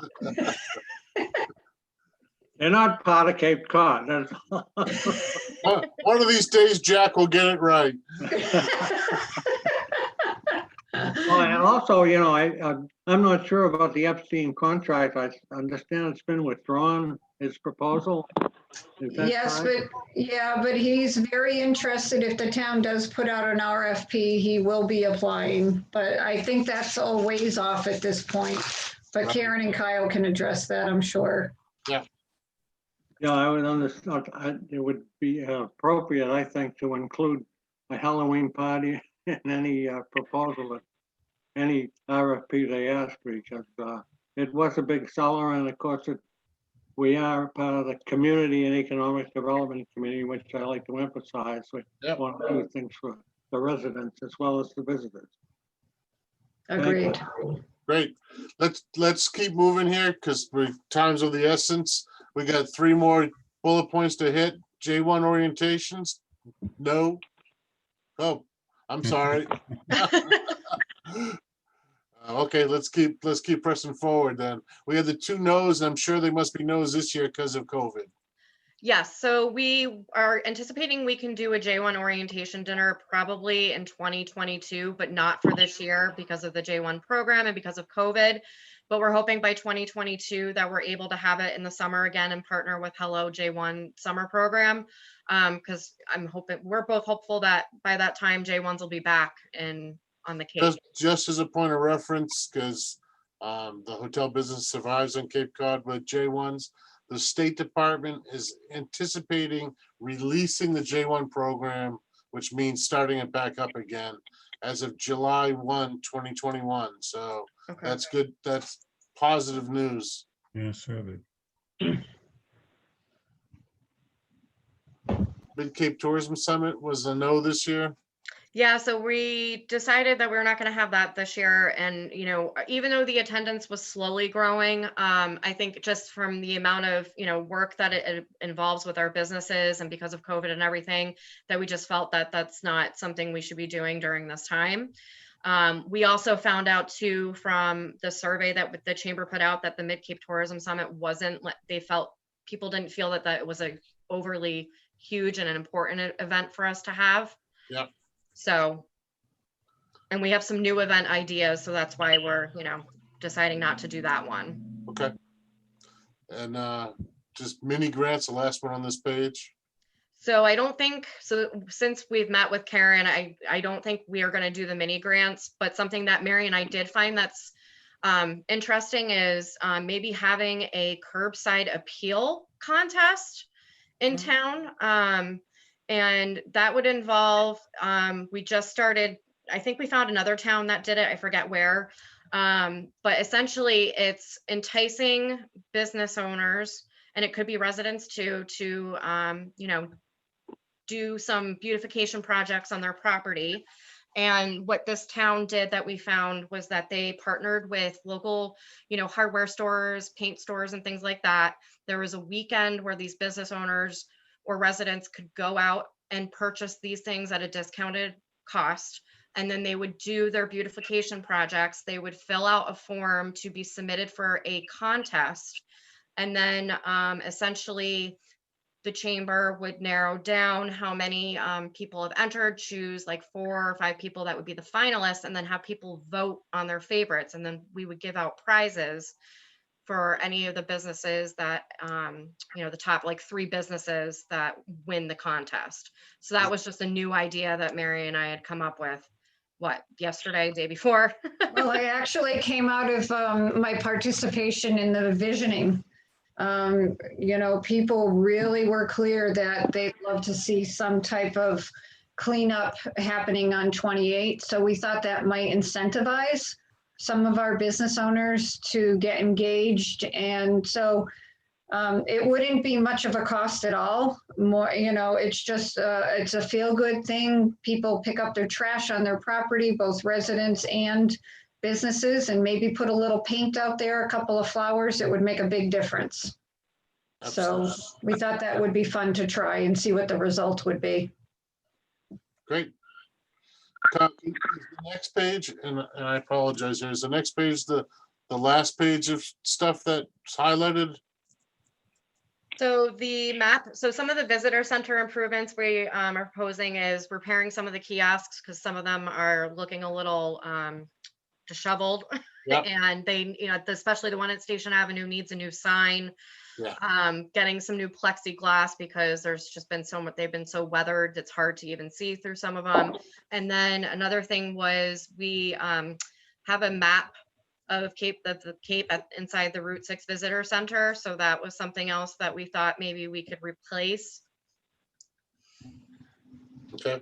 They're not part of Cape Cod. That's One of these days, Jack will get it right. Oh, and also, you know, I'm not sure about the Epstein contract. I understand it's been withdrawn, his proposal. Is that Yes, correct? but he's very interested. If the town does put out an RFP, he will be applying. But I think that's a ways off at this point. But Right. Karen and Kyle can address that, I'm sure. Yeah, I would understand. It would be appropriate, I think, to include a Halloween party in any proposal, any RFP they ask, because it was a big seller, and of course, we are part of the Community and Economic Development Committee, which I like to emphasize. We Yep. want to do things for the residents as well as the visitors. Agreed. Great. Let's keep moving here because time's of the essence. We got 3 more bullet points to hit. J1 orientations? No? Oh, I'm sorry. Okay, let's keep pressing forward then. We have the 2 no's, and I'm sure they must be no's this year because of COVID. Yes, so we are anticipating we can do a J1 orientation dinner probably in 2022, but not for this year because of the J1 program and because of COVID. But we're hoping by 2022 that we're able to have it in the summer again and partner with Hello J1 summer program. Because we're both hopeful that by that time J1s will be back on the Cape. Just as a point of reference, because the hotel business survives on Cape Cod with J1s, the State Department is anticipating releasing the J1 program, which means starting it back up again as of July 1, 2021. So Okay. that's good. That's positive news. Yeah, so Mid Cape Tourism Summit was a no this year. Yeah, so we decided that we're not going to have that this year. And, you know, even though the attendance was slowly growing, I think just from the amount of, you know, work that it involves with our businesses and because of COVID and everything, that we just felt that that's not something we should be doing during this time. We also found out too from the survey that the chamber put out that the Mid Cape Tourism Summit people didn't feel that it was a overly huge and an important event for us to have. Yep. So, and we have some new event ideas, so that's why we're, you know, deciding not to do that one. Okay. And just mini grants, the last one on this page. So I don't think, so since we've met with Karen, I don't think we are going to do the mini grants, but something that Mary and I did find that's interesting is maybe having a curbside appeal contest in town. And that would involve, we just started, I think we found another town that did it, I forget where. But essentially it's enticing business owners, and it could be residents too, to, you know, do some beautification projects on their property. And what this town did that we found was that they partnered with local, you know, hardware stores, paint stores, and things like that. There was a weekend where these business owners or residents could go out and purchase these things at a discounted cost. And then they would do their beautification projects. They would fill out a form to be submitted for a contest. And then essentially the chamber would narrow down how many people have entered, choose like 4 or 5 people that would be the finalists, and then have people vote on their favorites. And then we would give out prizes for any of the businesses that, you know, the top like 3 businesses that win the contest. So that was just a new idea that Mary and I had come up with, yesterday, day before. Well, I actually came out of my participation in the visioning. You know, people really were clear that they'd love to see some type of cleanup happening on 28. So we thought that might incentivize some of our business owners to get engaged. And so It wouldn't be much of a cost at all. More, it's just, it's a feel-good thing. People pick up their trash on their property, both residents and businesses, and maybe put a little paint out there, a couple of flowers. It would make a big difference. So Absolutely. we thought that would be fun to try and see what the result would be. Great. Is the next page, and I apologize, here, is the next page the last page of stuff that's highlighted? So the map, so some of the visitor center improvements we are proposing is repairing some of the kiosks because some of them are looking a little disheveled. Yep. And they, especially the one at Station Avenue needs a new sign. Yeah. Getting some new plexiglass because there's just been so much, they've been so weathered, it's hard to even see through some of them. And then another thing was we have a map of the Cape inside the Route 6 Visitor Center. So that was something else that we thought maybe we could replace. Okay.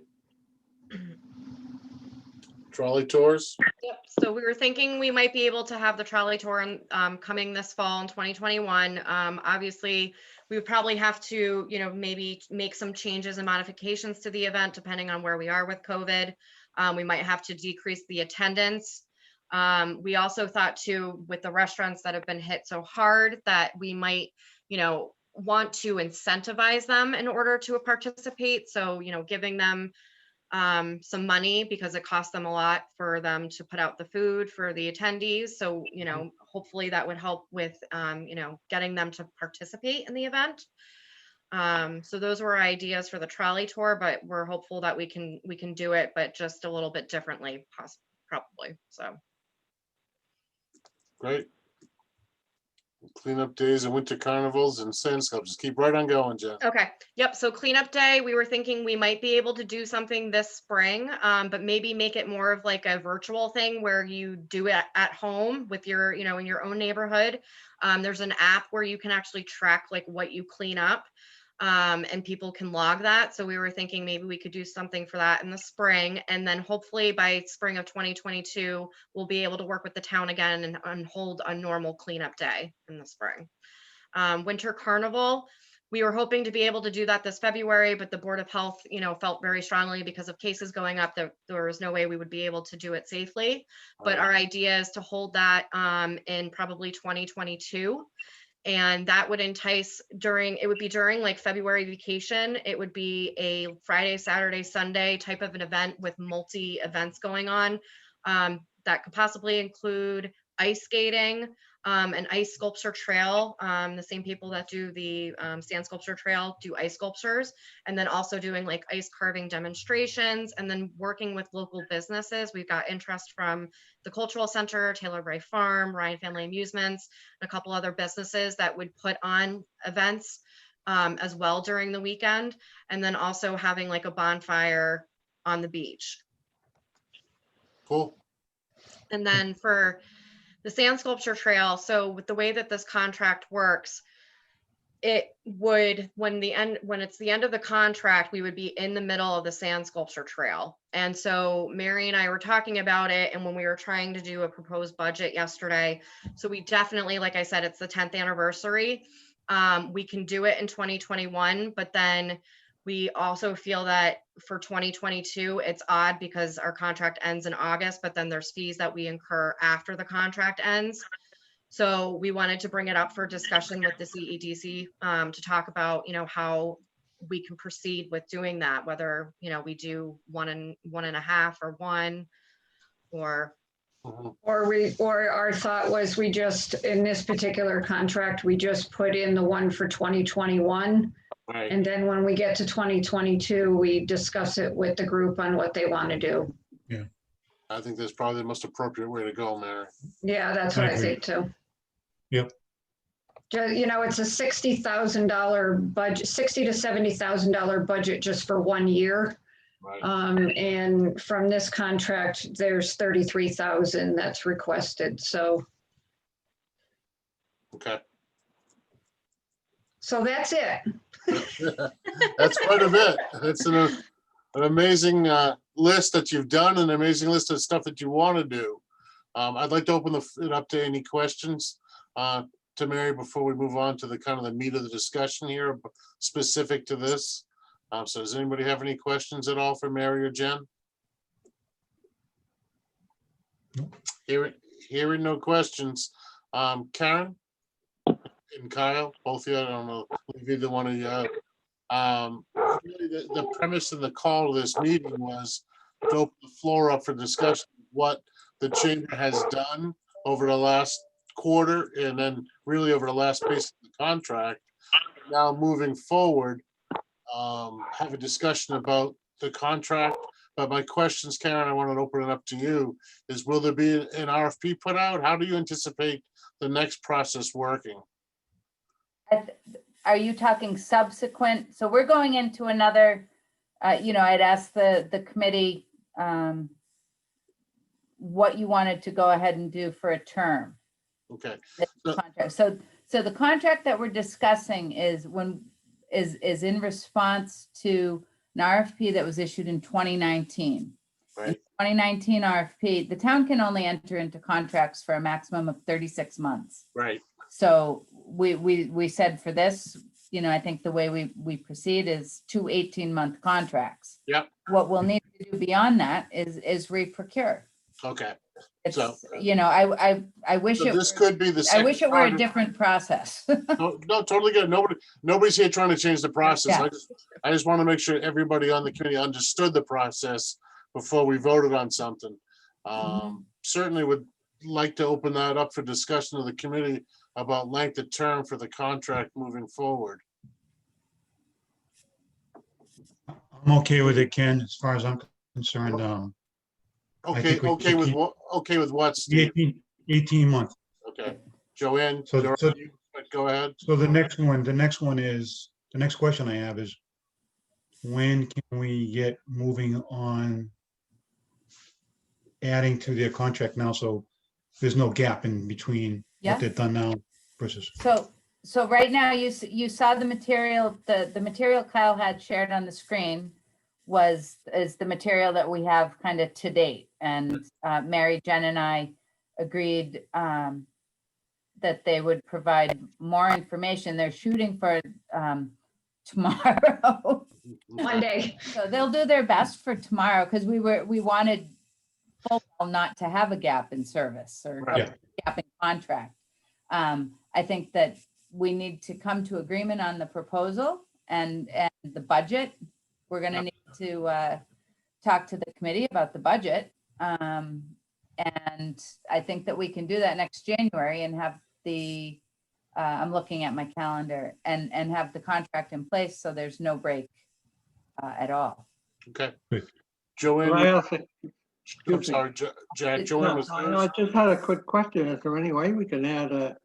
Trolley tours? Yep. So we were thinking we might be able to have the trolley tour coming this fall in 2021. Obviously, we would probably have to, maybe make some changes and modifications to the event depending on where we are with COVID. We might have to decrease the attendance. We also thought too, with the restaurants that have been hit so hard, that we might, want to incentivize them in order to participate. So, giving them some money because it costs them a lot for them to put out the food for the attendees. So, hopefully that would help with, getting them to participate in the event. So those were our ideas for the trolley tour, but we're hopeful that we can do it, but just a little bit differently, probably. So. Great. Cleanup days and winter carnivals and sand sculptures. Keep right on going, Jen. Okay. Yep. So cleanup day, we were thinking we might be able to do something this spring, but maybe make it more of like a virtual thing where you do it at home with your, in your own neighborhood. There's an app where you can actually track like what you clean up. And people can log that. So we were thinking maybe we could do something for that in the spring. And then hopefully by spring of 2022, we'll be able to work with the town again and hold a normal cleanup day in the spring. Winter carnival, we were hoping to be able to do that this February, but the Board of Health, felt very strongly because of cases going up that there was no way we would be able to do it safely. But our idea is to hold that in probably 2022. And that would entice it would be during like February vacation. It would be a Friday, Saturday, Sunday type of an event with multi events going on. That could possibly include ice skating, an ice sculpture trail. The same people that do the sand sculpture trail do ice sculptures, and then also doing like ice carving demonstrations, and then working with local businesses. We've got interest from the Cultural Center, Taylor Bray Farm, Ryan Family Amusements, and a couple other businesses that would put on events as well during the weekend, and then also having like a bonfire on the beach. Cool. And then for the sand sculpture trail, so with the way that this contract works, it would, when it's the end of the contract, we would be in the middle of the sand sculpture trail. And so Mary and I were talking about it, and when we were trying to do a proposed budget yesterday, so we definitely, like I said, it's the 10th anniversary. We can do it in 2021, but then we also feel that for 2022, it's odd because our contract ends in August, but then there's fees that we incur after the contract ends. So we wanted to bring it up for discussion with the CEDC to talk about, how we can proceed with doing that, whether, we do 1.5 or 1, or. Or our thought was we just, in this particular contract, we just put in the one for 2021. Right. And then when we get to 2022, we discuss it with the group on what they want to do. Yeah. I think that's probably the most appropriate way to go, Mary. Yeah, that's what I think too. Yep. It's a $60,000 budget, $60,000 to $70,000 budget just for 1 year. Right. And from this contract, there's 33,000 that's requested. So Okay. So that's it. That's quite a bit. It's an amazing list that you've done, an amazing list of stuff that you want to do. I'd like to open it up to any questions. to Mary before we move on to the kind of the meat of the discussion here specific to this? So does anybody have any questions at all for Mary or Jen? Hearing no questions. Karen and Kyle, both of you, I don't know if either one of you. Really the premise of the call of this meeting was to open the floor up for discussion, of what the chamber has done over the last quarter and then really over the last piece of the contract. Now moving forward, have a discussion about the contract. But my questions, Karen, I want to open it up to you, is will there be an RFP put out? How do you anticipate the next process working? Are you talking subsequent? So we're going into another, I'd asked the committee what you wanted to go ahead and do for a term. Okay, The contract. So the contract that we're discussing is in response to an RFP that was issued in 2019. In right, 2019 RFP, the town can only enter into contracts for a maximum of 36 months. right, So we said for this, I think the way we proceed is 2 18-month contracts. Yep. What we'll need to do beyond that is re-procure. okay. It's, So- I wish So it, this were- could be the I second. wish it were a part of- different process. No, totally good. Nobody's here trying to change the process. Yeah. I just want to make sure everybody on the committee understood the process before we voted on something. Certainly would like to open that up for discussion of the committee about length of term for the contract moving forward. I'm okay with it, Ken, as far as I'm concerned. Okay, think we okay should with keep- what, okay with what, The Steve? 18 month. Okay, Joanne, So- you're- so- go ahead. So the next question I have is, when can we get moving on adding to their contract now, so there's no gap in between Yeah. what they've done now versus, So right now, you saw the material, the material Kyle had shared on the screen is the material that we have kind of to date. And Mary, Jen and I agreed that they would provide more information. They're shooting for tomorrow. Monday. So they'll do their best for tomorrow because we wanted full well not to have a gap in service or Right. Yeah. gap in contract. I think that we need to come to agreement on the proposal and the budget. We're gonna need to talk to the committee about the budget. And I think that we can do that next January and have I'm looking at my calendar and have the contract in place so there's no break at all. Okay. Good. Joanne, Can I ask a- I'm excuse me. sorry, Jack, Joanne was I first. just had a quick question. Is there any way we can add a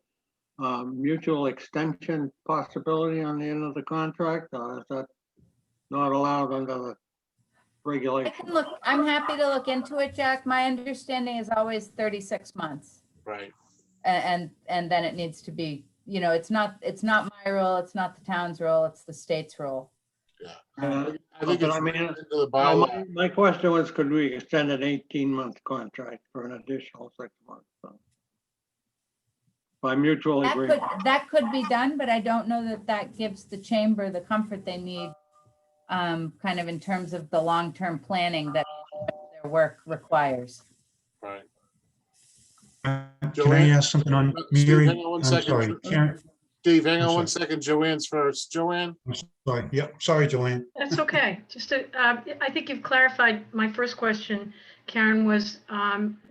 mutual extension possibility on the end of the contract? Or is that not allowed under the regulation? I'm happy to look into it, Jack. My understanding is always 36 months. Right, And then it needs to be, it's not my role, it's not the town's role, it's the state's role. yeah. Uh, I think but it's I mean, written into the My bylaw. my question was, could we extend an 18-month contract for an additional 6 months? By mutual agreement. That could be done, but I don't know that gives the chamber the comfort they need, kind of in terms of the long-term planning that their work requires. Right. can I Joanne? ask something on Steve, Mary? hang on one I'm second. sorry, Karen, Steve, hang I'm on one second. Joanne's first. Joanne? sorry, yep, sorry, Joanne. That's okay. I think you've clarified my first question, Karen, was,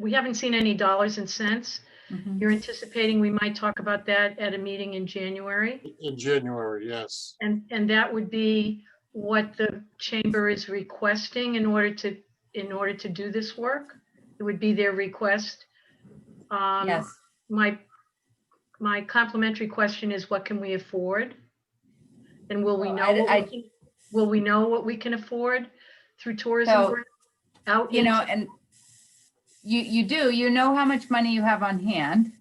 we haven't seen any dollars and cents. Mhm. You're anticipating we might talk about that at a meeting in January? In January, yes. And that would be what the chamber is requesting in order to do this work? It would be their request? Yes, My complimentary question is, what can we afford? And will we Well, know, will we know what we can afford through tourism? So, grant? Out and into- you know how much money you have on hand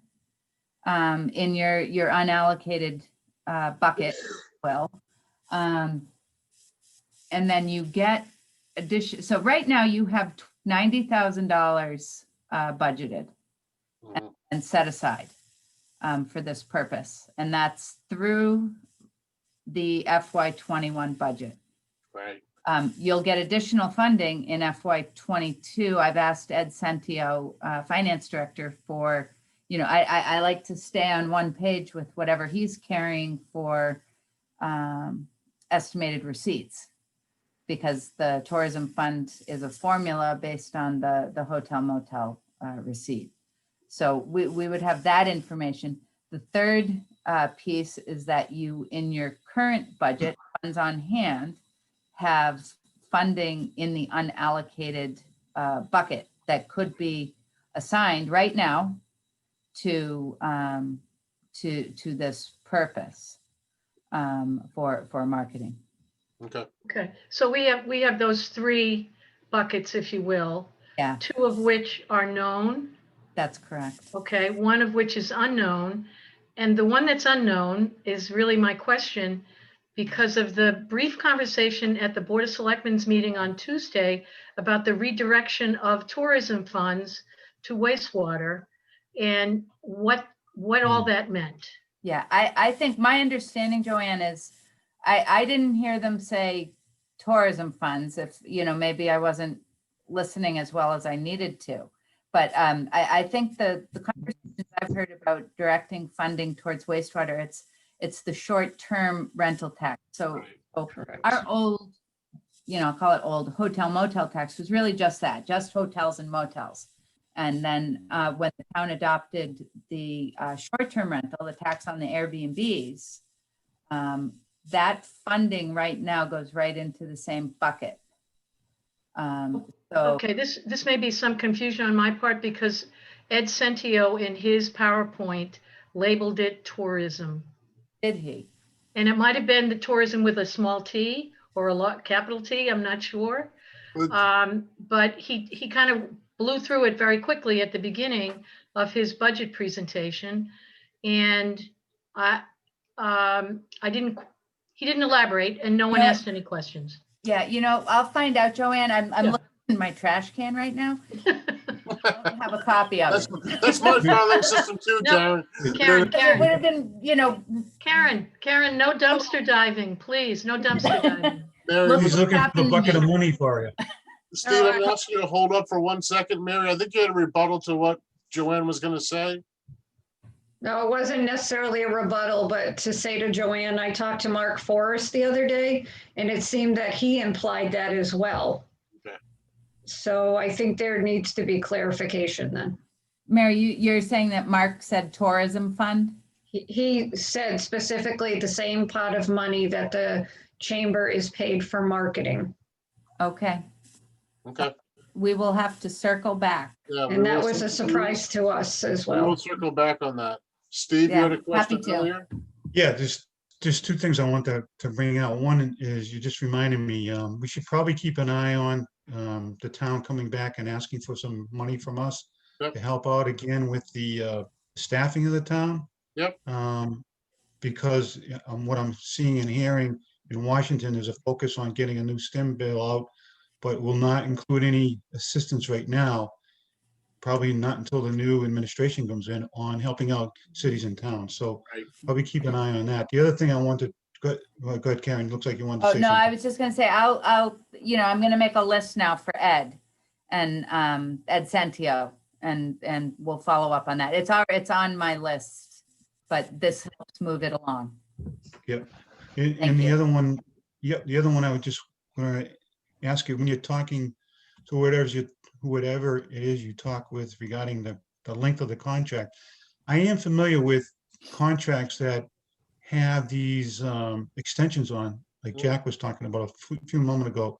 in your unallocated bucket, Will. And then you get so right now you have $90,000 budgeted Mhm. and set aside. for this purpose, and that's through the FY21 budget. Right. You'll get additional funding in FY22. I've asked Ed Centio, Finance Director, for, I like to stay on one page with whatever he's carrying for estimated receipts, because the tourism fund is a formula based on the hotel motel receipt. So we would have that information. The third piece is that you, in your current budget, funds on hand, have funding in the unallocated bucket that could be assigned right now to this purpose for marketing. Okay. Okay, so we have those three buckets, if you will. Yeah. Two of which are known, That's correct. okay, one of which is unknown. And the one that's unknown is really my question, because of the brief conversation at the Board of Selectmen's meeting on Tuesday about the redirection of tourism funds to wastewater and what all that meant. Yeah, I think my understanding, Joanne, is I didn't hear them say tourism funds. If, maybe I wasn't listening as well as I needed to. But I think the conversations I've heard about directing funding towards wastewater, it's the short-term rental tax. So our old, I'll call it old hotel motel tax was really just that, just hotels and motels. And then when the town adopted the short-term rental, the tax on the Airbnbs, that funding right now goes right into the same bucket. Okay, this may be some confusion on my part, because Ed Centio in his PowerPoint labeled it tourism. Did he? And it might have been the tourism with a small t or a capital T, I'm not sure. But he kind of blew through it very quickly at the beginning of his budget presentation. And he didn't elaborate, and no one Yeah. asked any questions. Yeah, I'll find out, Joanne. I'm Yeah. looking in my trash can right now. I don't have a copy of That's, it. that's my filing system too, No. Karen. It would have been, Karen, no dumpster diving, please, no dumpster diving. Mary, He's looking for a bucket of money for you. Steve, I'm asking you to hold up for 1 second. Mary, I think you had a rebuttal to what Joanne was going to say. No, it wasn't necessarily a rebuttal, but to say to Joanne, I talked to Mark Forrest the other day, and it seemed that he implied that as well. Okay. So I think there needs to be clarification then. Mary, you're saying that Mark said tourism fund? He said specifically the same pot of money that the chamber is paid for marketing. Okay, Okay. we will have to circle back. Yeah, we And that will was a cir- surprise to us as We will well. circle back on that. Steve, you Yeah, had a question happy to. earlier? Yeah, there's two things I want to bring out. One is you just reminded me, we should probably keep an eye on the town coming back and asking for some money from us Yep. to help out again with the staffing of the town. Yep. Because what I'm seeing and hearing in Washington is a focus on getting a new STEM bill out, but will not include any assistance right now. Probably not until the new administration comes in on helping out cities and towns. So Right. probably keep an eye on that. The other thing I wanted, go ahead, Karen, looks like you wanted to Oh, say no, I something. was just gonna say, I'm gonna make a list now for Ed and Ed Centio, and we'll follow up on that. It's on my list, but this helps move it along. And Thank the you. other one, the other one I would just want to ask you, when you're talking to whatever it is you talk with regarding the length of the contract, I am familiar with contracts that have these extensions on, like Jack was talking about a few moments ago,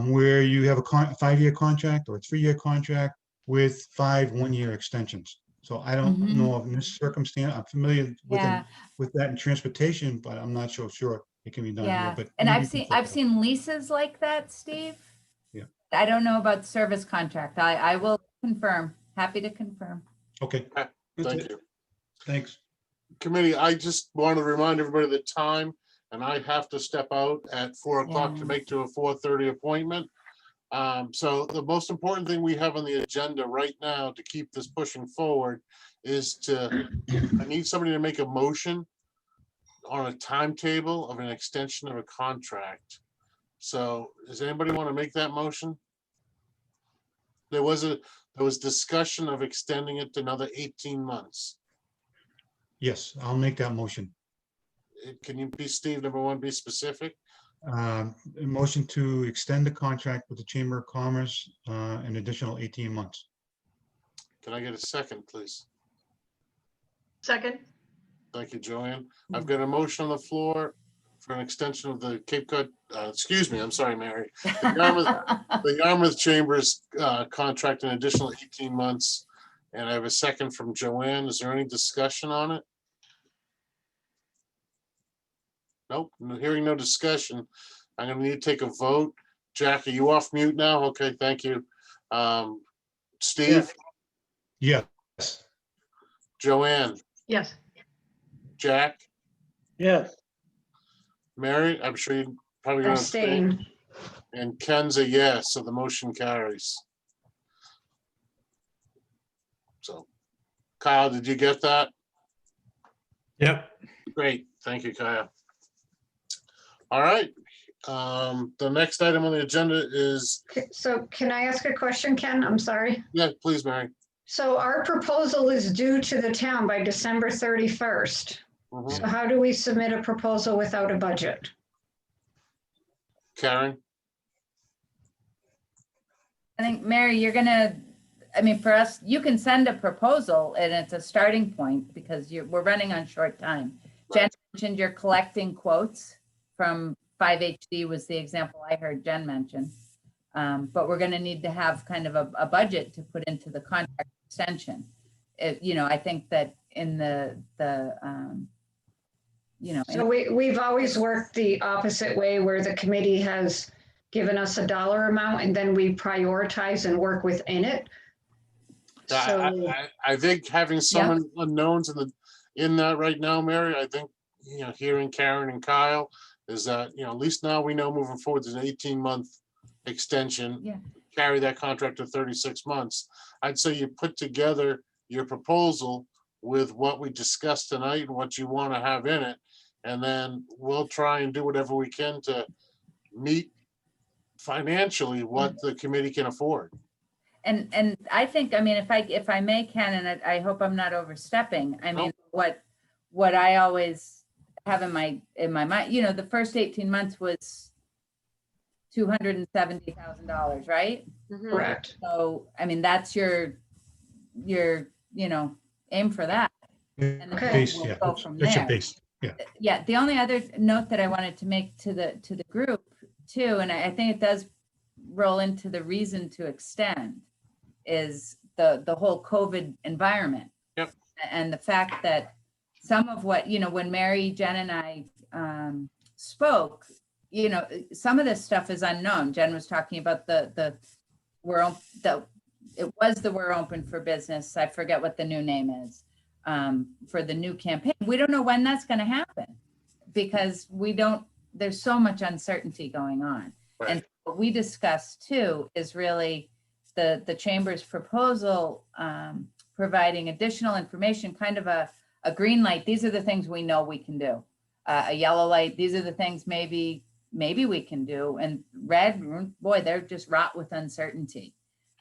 where you have a 5-year contract or a 3-year contract with 5 1-year extensions. So I don't Mhm. know of this circumstance. I'm familiar Yeah, with that in transportation, but I'm not so sure it can be done here, yeah. but. And maybe I've you can seen, check I've it out. seen leases like that, Steve. Yeah. I don't know about service contract. I will confirm. Happy to confirm. Okay. Okay, That's Thank it. you. Thanks. Committee, I just want to remind everybody the time, and I have to step out at 4 o'clock Yeah. to make to a 4:30 appointment. So the most important thing we have on the agenda right now to keep this pushing forward is I need somebody to make a motion on a timetable of an extension of a contract. So does anybody want to make that motion? There was discussion of extending it to another 18 months. Yes, I'll make that motion. Can you be, Steve, number one, be specific? A motion to extend the contract with the Chamber of Commerce an additional 18 months. Can I get a second, please? Second, Thank you, Joanne. I've got a motion on the floor for an extension of the Cape Cod, excuse me, I'm sorry, Mary. The Yarmouth Chambers contract an additional 18 months. And I have a second from Joanne. Is there any discussion on it? Nope, hearing no discussion. I'm gonna need to take a vote. Jack, are you off mute now? Okay, thank you. Steve, Yes, Joanne, yes. Jack, Yes, Mary, I'm sure you probably gonna abstain. Abstain. And Ken's a yes, so the motion carries. So, Kyle, did you get that? Yep. Great, thank you, Kyle. All right, the next item on the agenda is, So can I ask a question, Ken? I'm sorry. yeah, please, Mary. So our proposal is due to the town by December 31st. Mhm. So how do we submit a proposal without a budget? Karen, I think, Mary, you're gonna, I mean, for us, you can send a proposal and it's a starting point because we're running on short time. Jen Right. mentioned you're collecting quotes from 5HD was the example I heard Jen mention. But we're gonna need to have kind of a budget to put into the contract extension. I think that in So we've always worked the opposite way where the committee has given us a dollar amount and then we prioritize and work within it. So, I think having so Yeah. many unknowns in that right now, Mary, I think, hearing Karen and Kyle is that, at least now we know moving forward, there's an 18-month extension. Yeah. Carry that contract to 36 months. I'd say you put together your proposal with what we discussed tonight and what you want to have in it. And then we'll try and do whatever we can to meet financially what the committee can afford. And I think, I mean, if I may, Ken, and I hope I'm not overstepping, I mean, what I always have in my mind, the first 18 months was $270,000, right? Mhm. correct. So, I mean, that's your aim for that. And then Okay. base, we'll yeah, go from that's your there. base. Yeah, the only other note that I wanted to make to the group too, and I think it does roll into the reason to extend, is the whole COVID environment. Yep. And the fact that some of what, when Mary, Jen and I spoke, some of this stuff is unknown. Jen was talking about it was the We're Open for Business. I forget what the new name is. For the new campaign. We don't know when that's going to happen because there's so much uncertainty going on. Right. And what we discussed too is really the chamber's proposal, providing additional information, kind of a green light. These are the things we know we can do. A yellow light. These are the things maybe we can do. And red, boy, they're just wrought with uncertainty.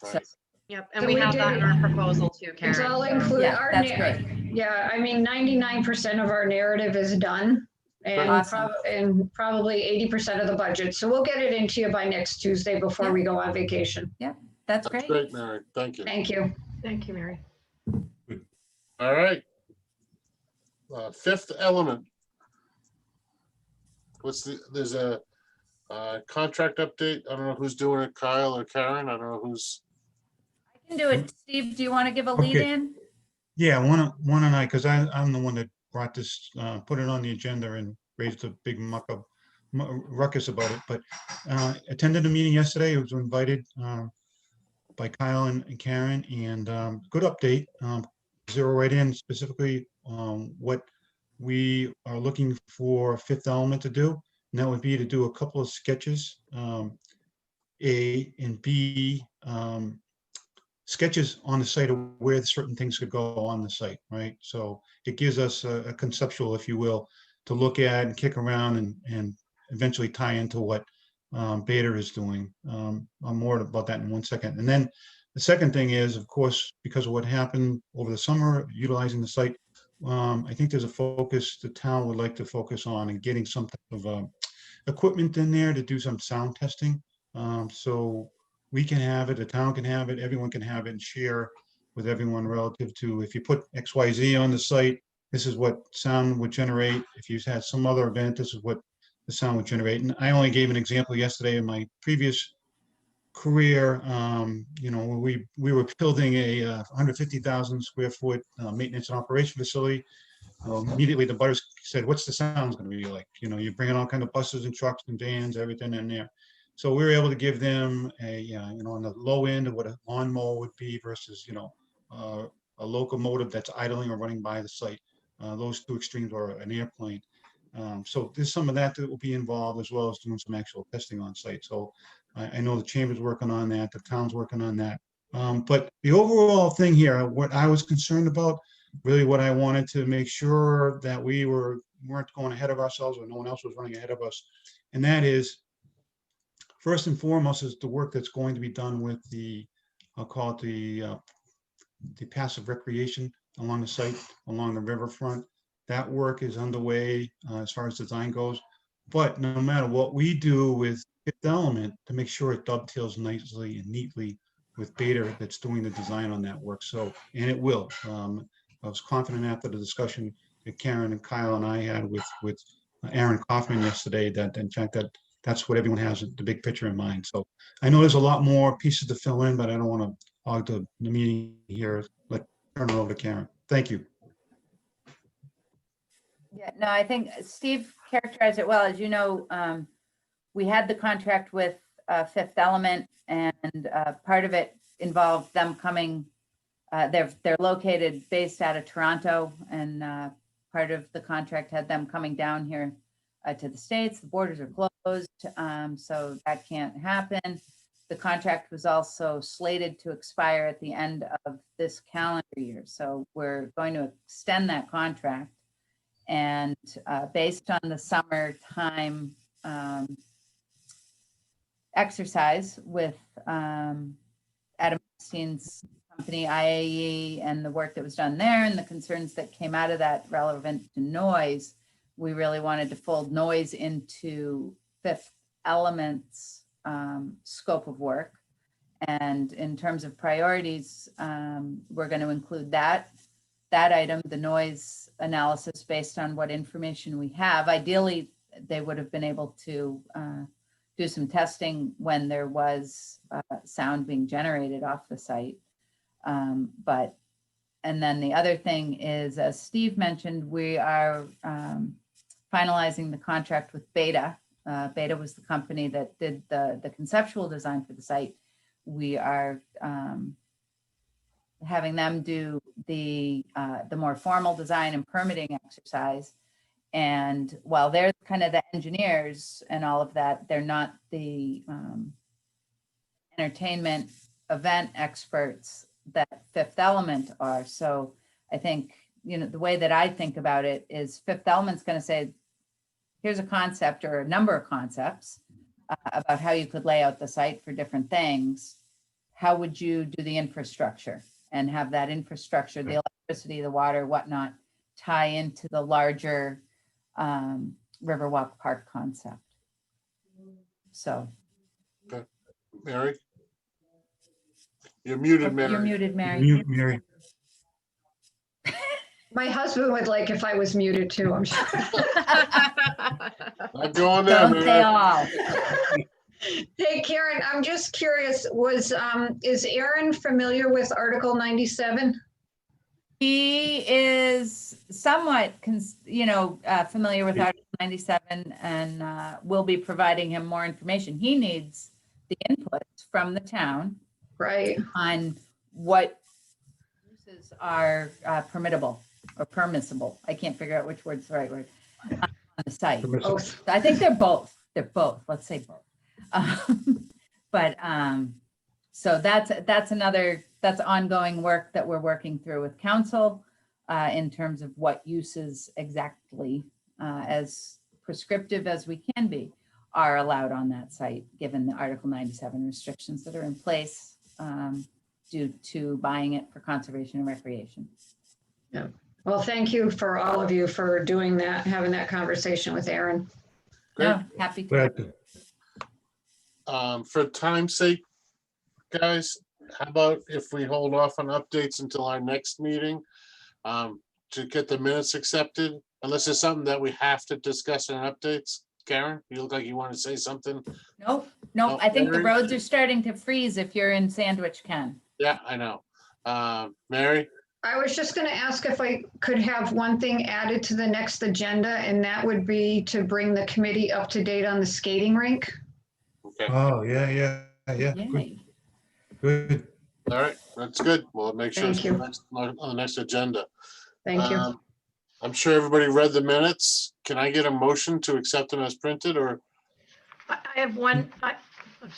So, Right. Yep, and So we we have that did- in our proposal too, Karen. It's all so- included. yeah, that's great. Yeah, I mean, 99% of our narrative is done and Awesome. probably 80% of the budget. So we'll get it into you by next Tuesday before Yeah. we go on vacation. That's That's great. great, Mary. Thank you. Thank you. Thank you, Mary. All right. Fifth element. There's a contract update. I don't know who's doing it, Kyle or Karen. I don't know who's. I can do it. Steve, do you want to give a lead Okay. in? Yeah, one and I, because I'm the one that brought this, put it on the agenda and raised a big ruckus about it, but attended the meeting yesterday. I was invited by Kyle and Karen, and good update. Zero right in specifically what we are looking for Fifth Element to do, and that would be to do a couple of sketches. A, and B, sketches on the site of where certain things could go on the site, right? So it gives us a conceptual, if you will, to look at and kick around and eventually tie into what Beta is doing. I'm more about that in 1 second. And then the second thing is, of course, because of what happened over the summer, utilizing the site, I think there's a focus the town would like to focus on and getting some type of equipment in there to do some sound testing. So we can have it, the town can have it, everyone can have it and share with everyone relative to if you put XYZ on the site, this is what sound would generate. If you had some other event, this is what the sound would generate. And I only gave an example yesterday in my previous career, where we were building a 150,000 square foot maintenance and operation facility. Immediately the butters said, what's the sounds going to be like? You're bringing all kind of buses and trucks and vans, everything in there. So we were able to give them on the low end of what a lawnmower would be versus, a locomotive that's idling or running by the site. Those two extremes are an airplane. So there's some of that will be involved, as well as doing some actual testing on site. So I know the chamber's working on that, the town's working on that. But the overall thing here, what I was concerned about, really what I wanted to make sure that we weren't going ahead of ourselves or no one else was running ahead of us. And that is, first and foremost, is the work that's going to be done with I'll call it the passive recreation along the site, along the riverfront. That work is underway as far as design goes. But no matter what we do with Fifth Element, to make sure it dovetails nicely and neatly with Beta that's doing the design on that work. So, and it will. I was confident after the discussion that Karen and Kyle and I had with Aaron Kaufman yesterday that in fact that's what everyone has the big picture in mind. So I know there's a lot more pieces to fill in, but I don't want to hog the meeting here. Turn it over to Karen. Thank you. Yeah, no, I think Steve characterized it well. As you know, we had the contract with Fifth Element, and part of it involved them coming. They're located based out of Toronto, and part of the contract had them coming down here to the States. The borders are closed, so that can't happen. The contract was also slated to expire at the end of this calendar year. So we're going to extend that contract. And based on the summertime exercise with Adam Epstein's company, IAE, and the work that was done there and the concerns that came out of that relevant to noise, we really wanted to fold noise into Fifth Element's scope of work. And in terms of priorities, we're going to include that item, the noise analysis based on what information we have. Ideally, they would have been able to do some testing when there was sound being generated off the site. And then the other thing is, as Steve mentioned, we are finalizing the contract with Beta. Beta was the company that did the conceptual design for the site. We are having them do the more formal design and permitting exercise. And while they're kind of the engineers and all of that, they're not the entertainment event experts that Fifth Element are. So I think, the way that I think about it is Fifth Element's going to say, here's a concept or a number of concepts about how you could lay out the site for different things. How would you do the infrastructure and have that infrastructure, the electricity, the water, whatnot, tie into the larger Riverwalk Park concept? So. Mary? You're muted, Mary. You're muted, Mary. Mute, Mary. My husband would like if I was muted too, I'm sure. Not going there, Don't they man. all? Hey, Karen, I'm just curious, is Aaron familiar with Article 97? He is somewhat, familiar with Article 97, and we'll be providing him more information. He needs the inputs from the town Right. on what uses are permittable or permissible. I can't figure out which word's the right word on the site. Both. I think they're both. They're both. Let's say both. But, so that's ongoing work that we're working through with council in terms of what uses exactly, as prescriptive as we can be, are allowed on that site, given the Article 97 restrictions that are in place due to buying it for conservation and recreation. Well, thank you for all of you for doing that, having that conversation with Aaron. No, happy to. Glad to. For time's sake, guys, how about if we hold off on updates until our next meeting? To get the minutes accepted, unless there's something that we have to discuss in updates. Karen, you look like you want to say something. Nope, Oh, I think the Mary? roads are starting to freeze if you're in Sandwich, Ken. Yeah, I know. Mary? I was just going to ask if I could have one thing added to the next agenda, and that would be to bring the committee up to date on the skating rink. Okay, Oh, yeah. Good, Yay. good. all right, that's good. We'll make sure it's Thank you. on the next agenda. Thank you. I'm sure everybody read the minutes. Can I get a motion to accept them as printed or? I have one, I'm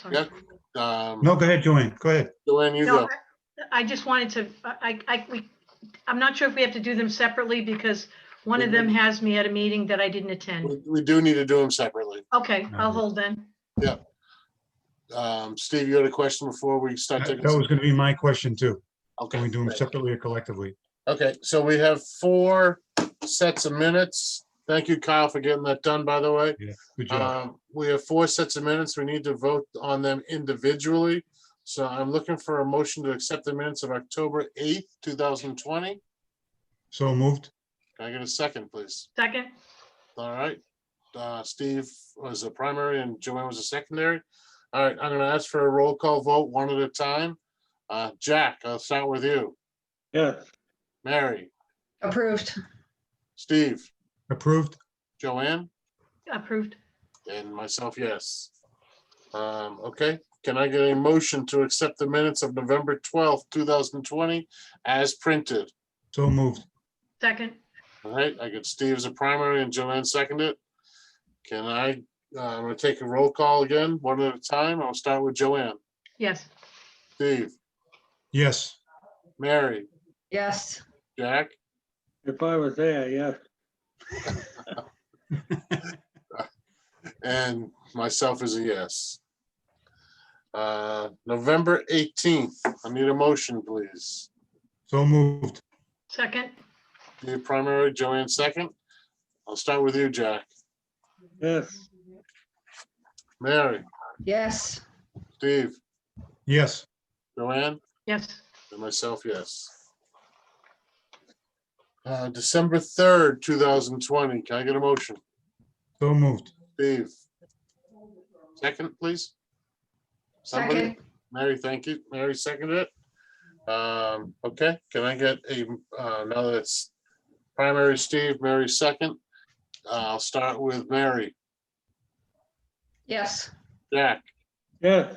sorry. Yeah. No, go ahead, Joanne. Go ahead. Joanne, you No, go. I just wanted to, I'm not sure if we have to do them separately because one of them has me at a meeting that I didn't attend. We do need to do them separately. Okay, I'll hold then. Steve, you had a question before we start That taking? was going to be my question too. Okay. Can we do them separately or collectively? Okay, so we have 4 sets of minutes. Thank you, Kyle, for getting that done, by the way. Yeah, good job. We have 4 sets of minutes. We need to vote on them individually. So I'm looking for a motion to accept the minutes of October 8th, 2020. So moved. Can I get a second, please? Second, All right. Steve was a primary and Joanne was a secondary. All right, I'm gonna ask for a roll call vote one at a time. Jack, I'll start with you. Yes, Mary, Approved. Steve, Approved. Joanne, approved. and myself, yes. Okay, can I get a motion to accept the minutes of November 12th, 2020 as printed? So moved. Second, All right, I get Steve as a primary and Joanne seconded. Can I'm gonna take a roll call again, one at a time. I'll start with Joanne. yes. Steve, Yes. Mary, Yes. Jack, if I was there, yes. and myself is a yes. November 18th, I need a motion, please. So moved. Second, Steve primary, Joanne second. I'll start with you, Jack. Yes, Mary, Yes. Steve, Yes. Joanne, yes. and myself, yes. December 3rd, 2020, can I get a motion? So moved. Steve. Second, please. Somebody? Second. Mary, thank you. Mary seconded it. Okay, can I get a, now that it's primary Steve, Mary second. I'll start with Mary, Yes. Jack, yes,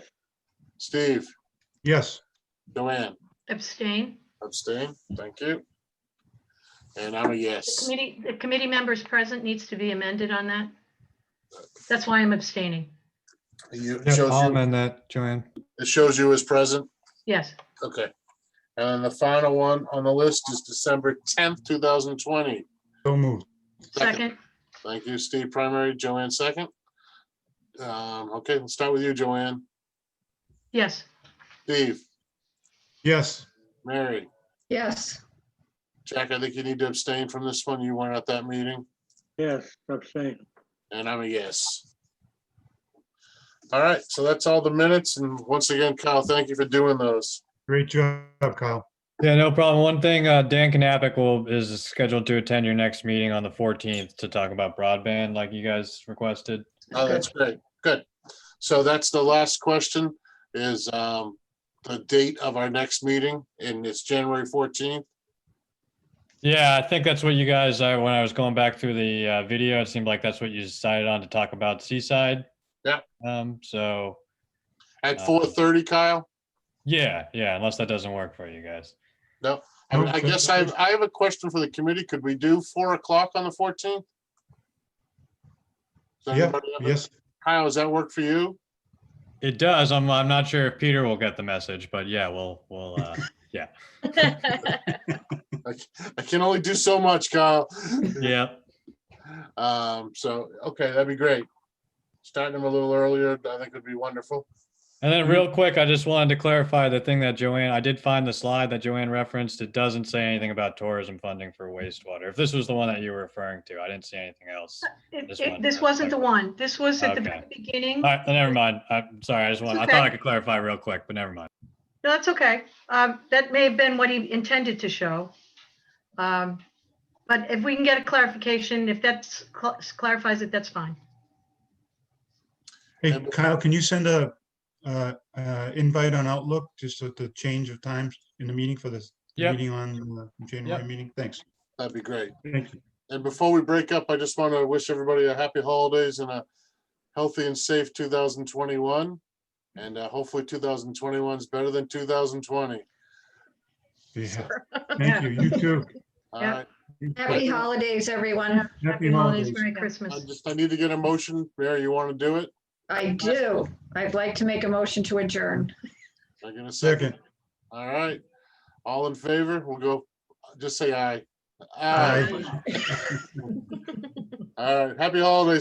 Steve, Yes. Joanne, Abstain. abstain, thank you. And I'm a The yes. committee members present needs to be amended on that. That's why I'm abstaining. You, Yep, shows I'll you, amend that, Joanne. it shows you as present, Yes, okay. And the final one on the list is December 10th, 2020. So moved. second, Thank you, Steve primary, Joanne second. Okay, let's start with you, Joanne. yes. Steve, Yes. Mary, Yes. Jack, I think you need to abstain from this one. You weren't at that meeting, yes, abstain. and I'm a yes. All right, so that's all the minutes. And once again, Kyle, thank you for doing those. Great job, Kyle. Yeah, no problem. One thing, Dan Knappich is scheduled to attend your next meeting on the 14th to talk about broadband like you guys requested. Oh, that's great. Good. So that's the last question is the date of our next meeting, and it's January 14th. Yeah, I think that's what you guys, when I was going back through the video, it seemed like that's what you decided on to talk about Seaside. Yeah. So, At 4:30, Kyle? yeah, unless that doesn't work for you guys. No, I mean, I guess I have a question for the committee. Could we do 4 o'clock on the 14th? Does Yeah, anybody have a- yes. Kyle, does that work for you? It does. I'm not sure if Peter will get the message, but yeah, we'll yeah. I can only do so much, Kyle. Yeah. So, okay, that'd be great. Starting them a little earlier, I think would be wonderful. And then real quick, I just wanted to clarify the thing that Joanne, I did find the slide that Joanne referenced. It doesn't say anything about tourism funding for wastewater. If this was the one that you were referring to, I didn't see anything else. This wasn't the one. This was at the Okay. very beginning. All right, then never mind. I'm sorry. I thought okay. I could clarify real quick, but never mind. No, that's okay. That may have been what he intended to show. But if we can get a clarification, if that clarifies it, that's fine. Hey, Kyle, can you send a invite on Outlook, just with the change of times in the meeting for this Yep. meeting on the January Yep. meeting? Thanks. That'd be great. Thank you. And before we break up, I just want to wish everybody a happy holidays and a healthy and safe 2021. And hopefully 2021 is better than 2020. Yeah. Thank you. You too. All Yeah. right. Happy holidays, everyone. Happy holidays. Merry Christmas. I need to get a motion. Mary, you want to do it? I do. I'd like to make a motion to adjourn. I'm gonna second. Second. All right. All in favor? We'll go, just say aye. Aye. All right. Happy holidays.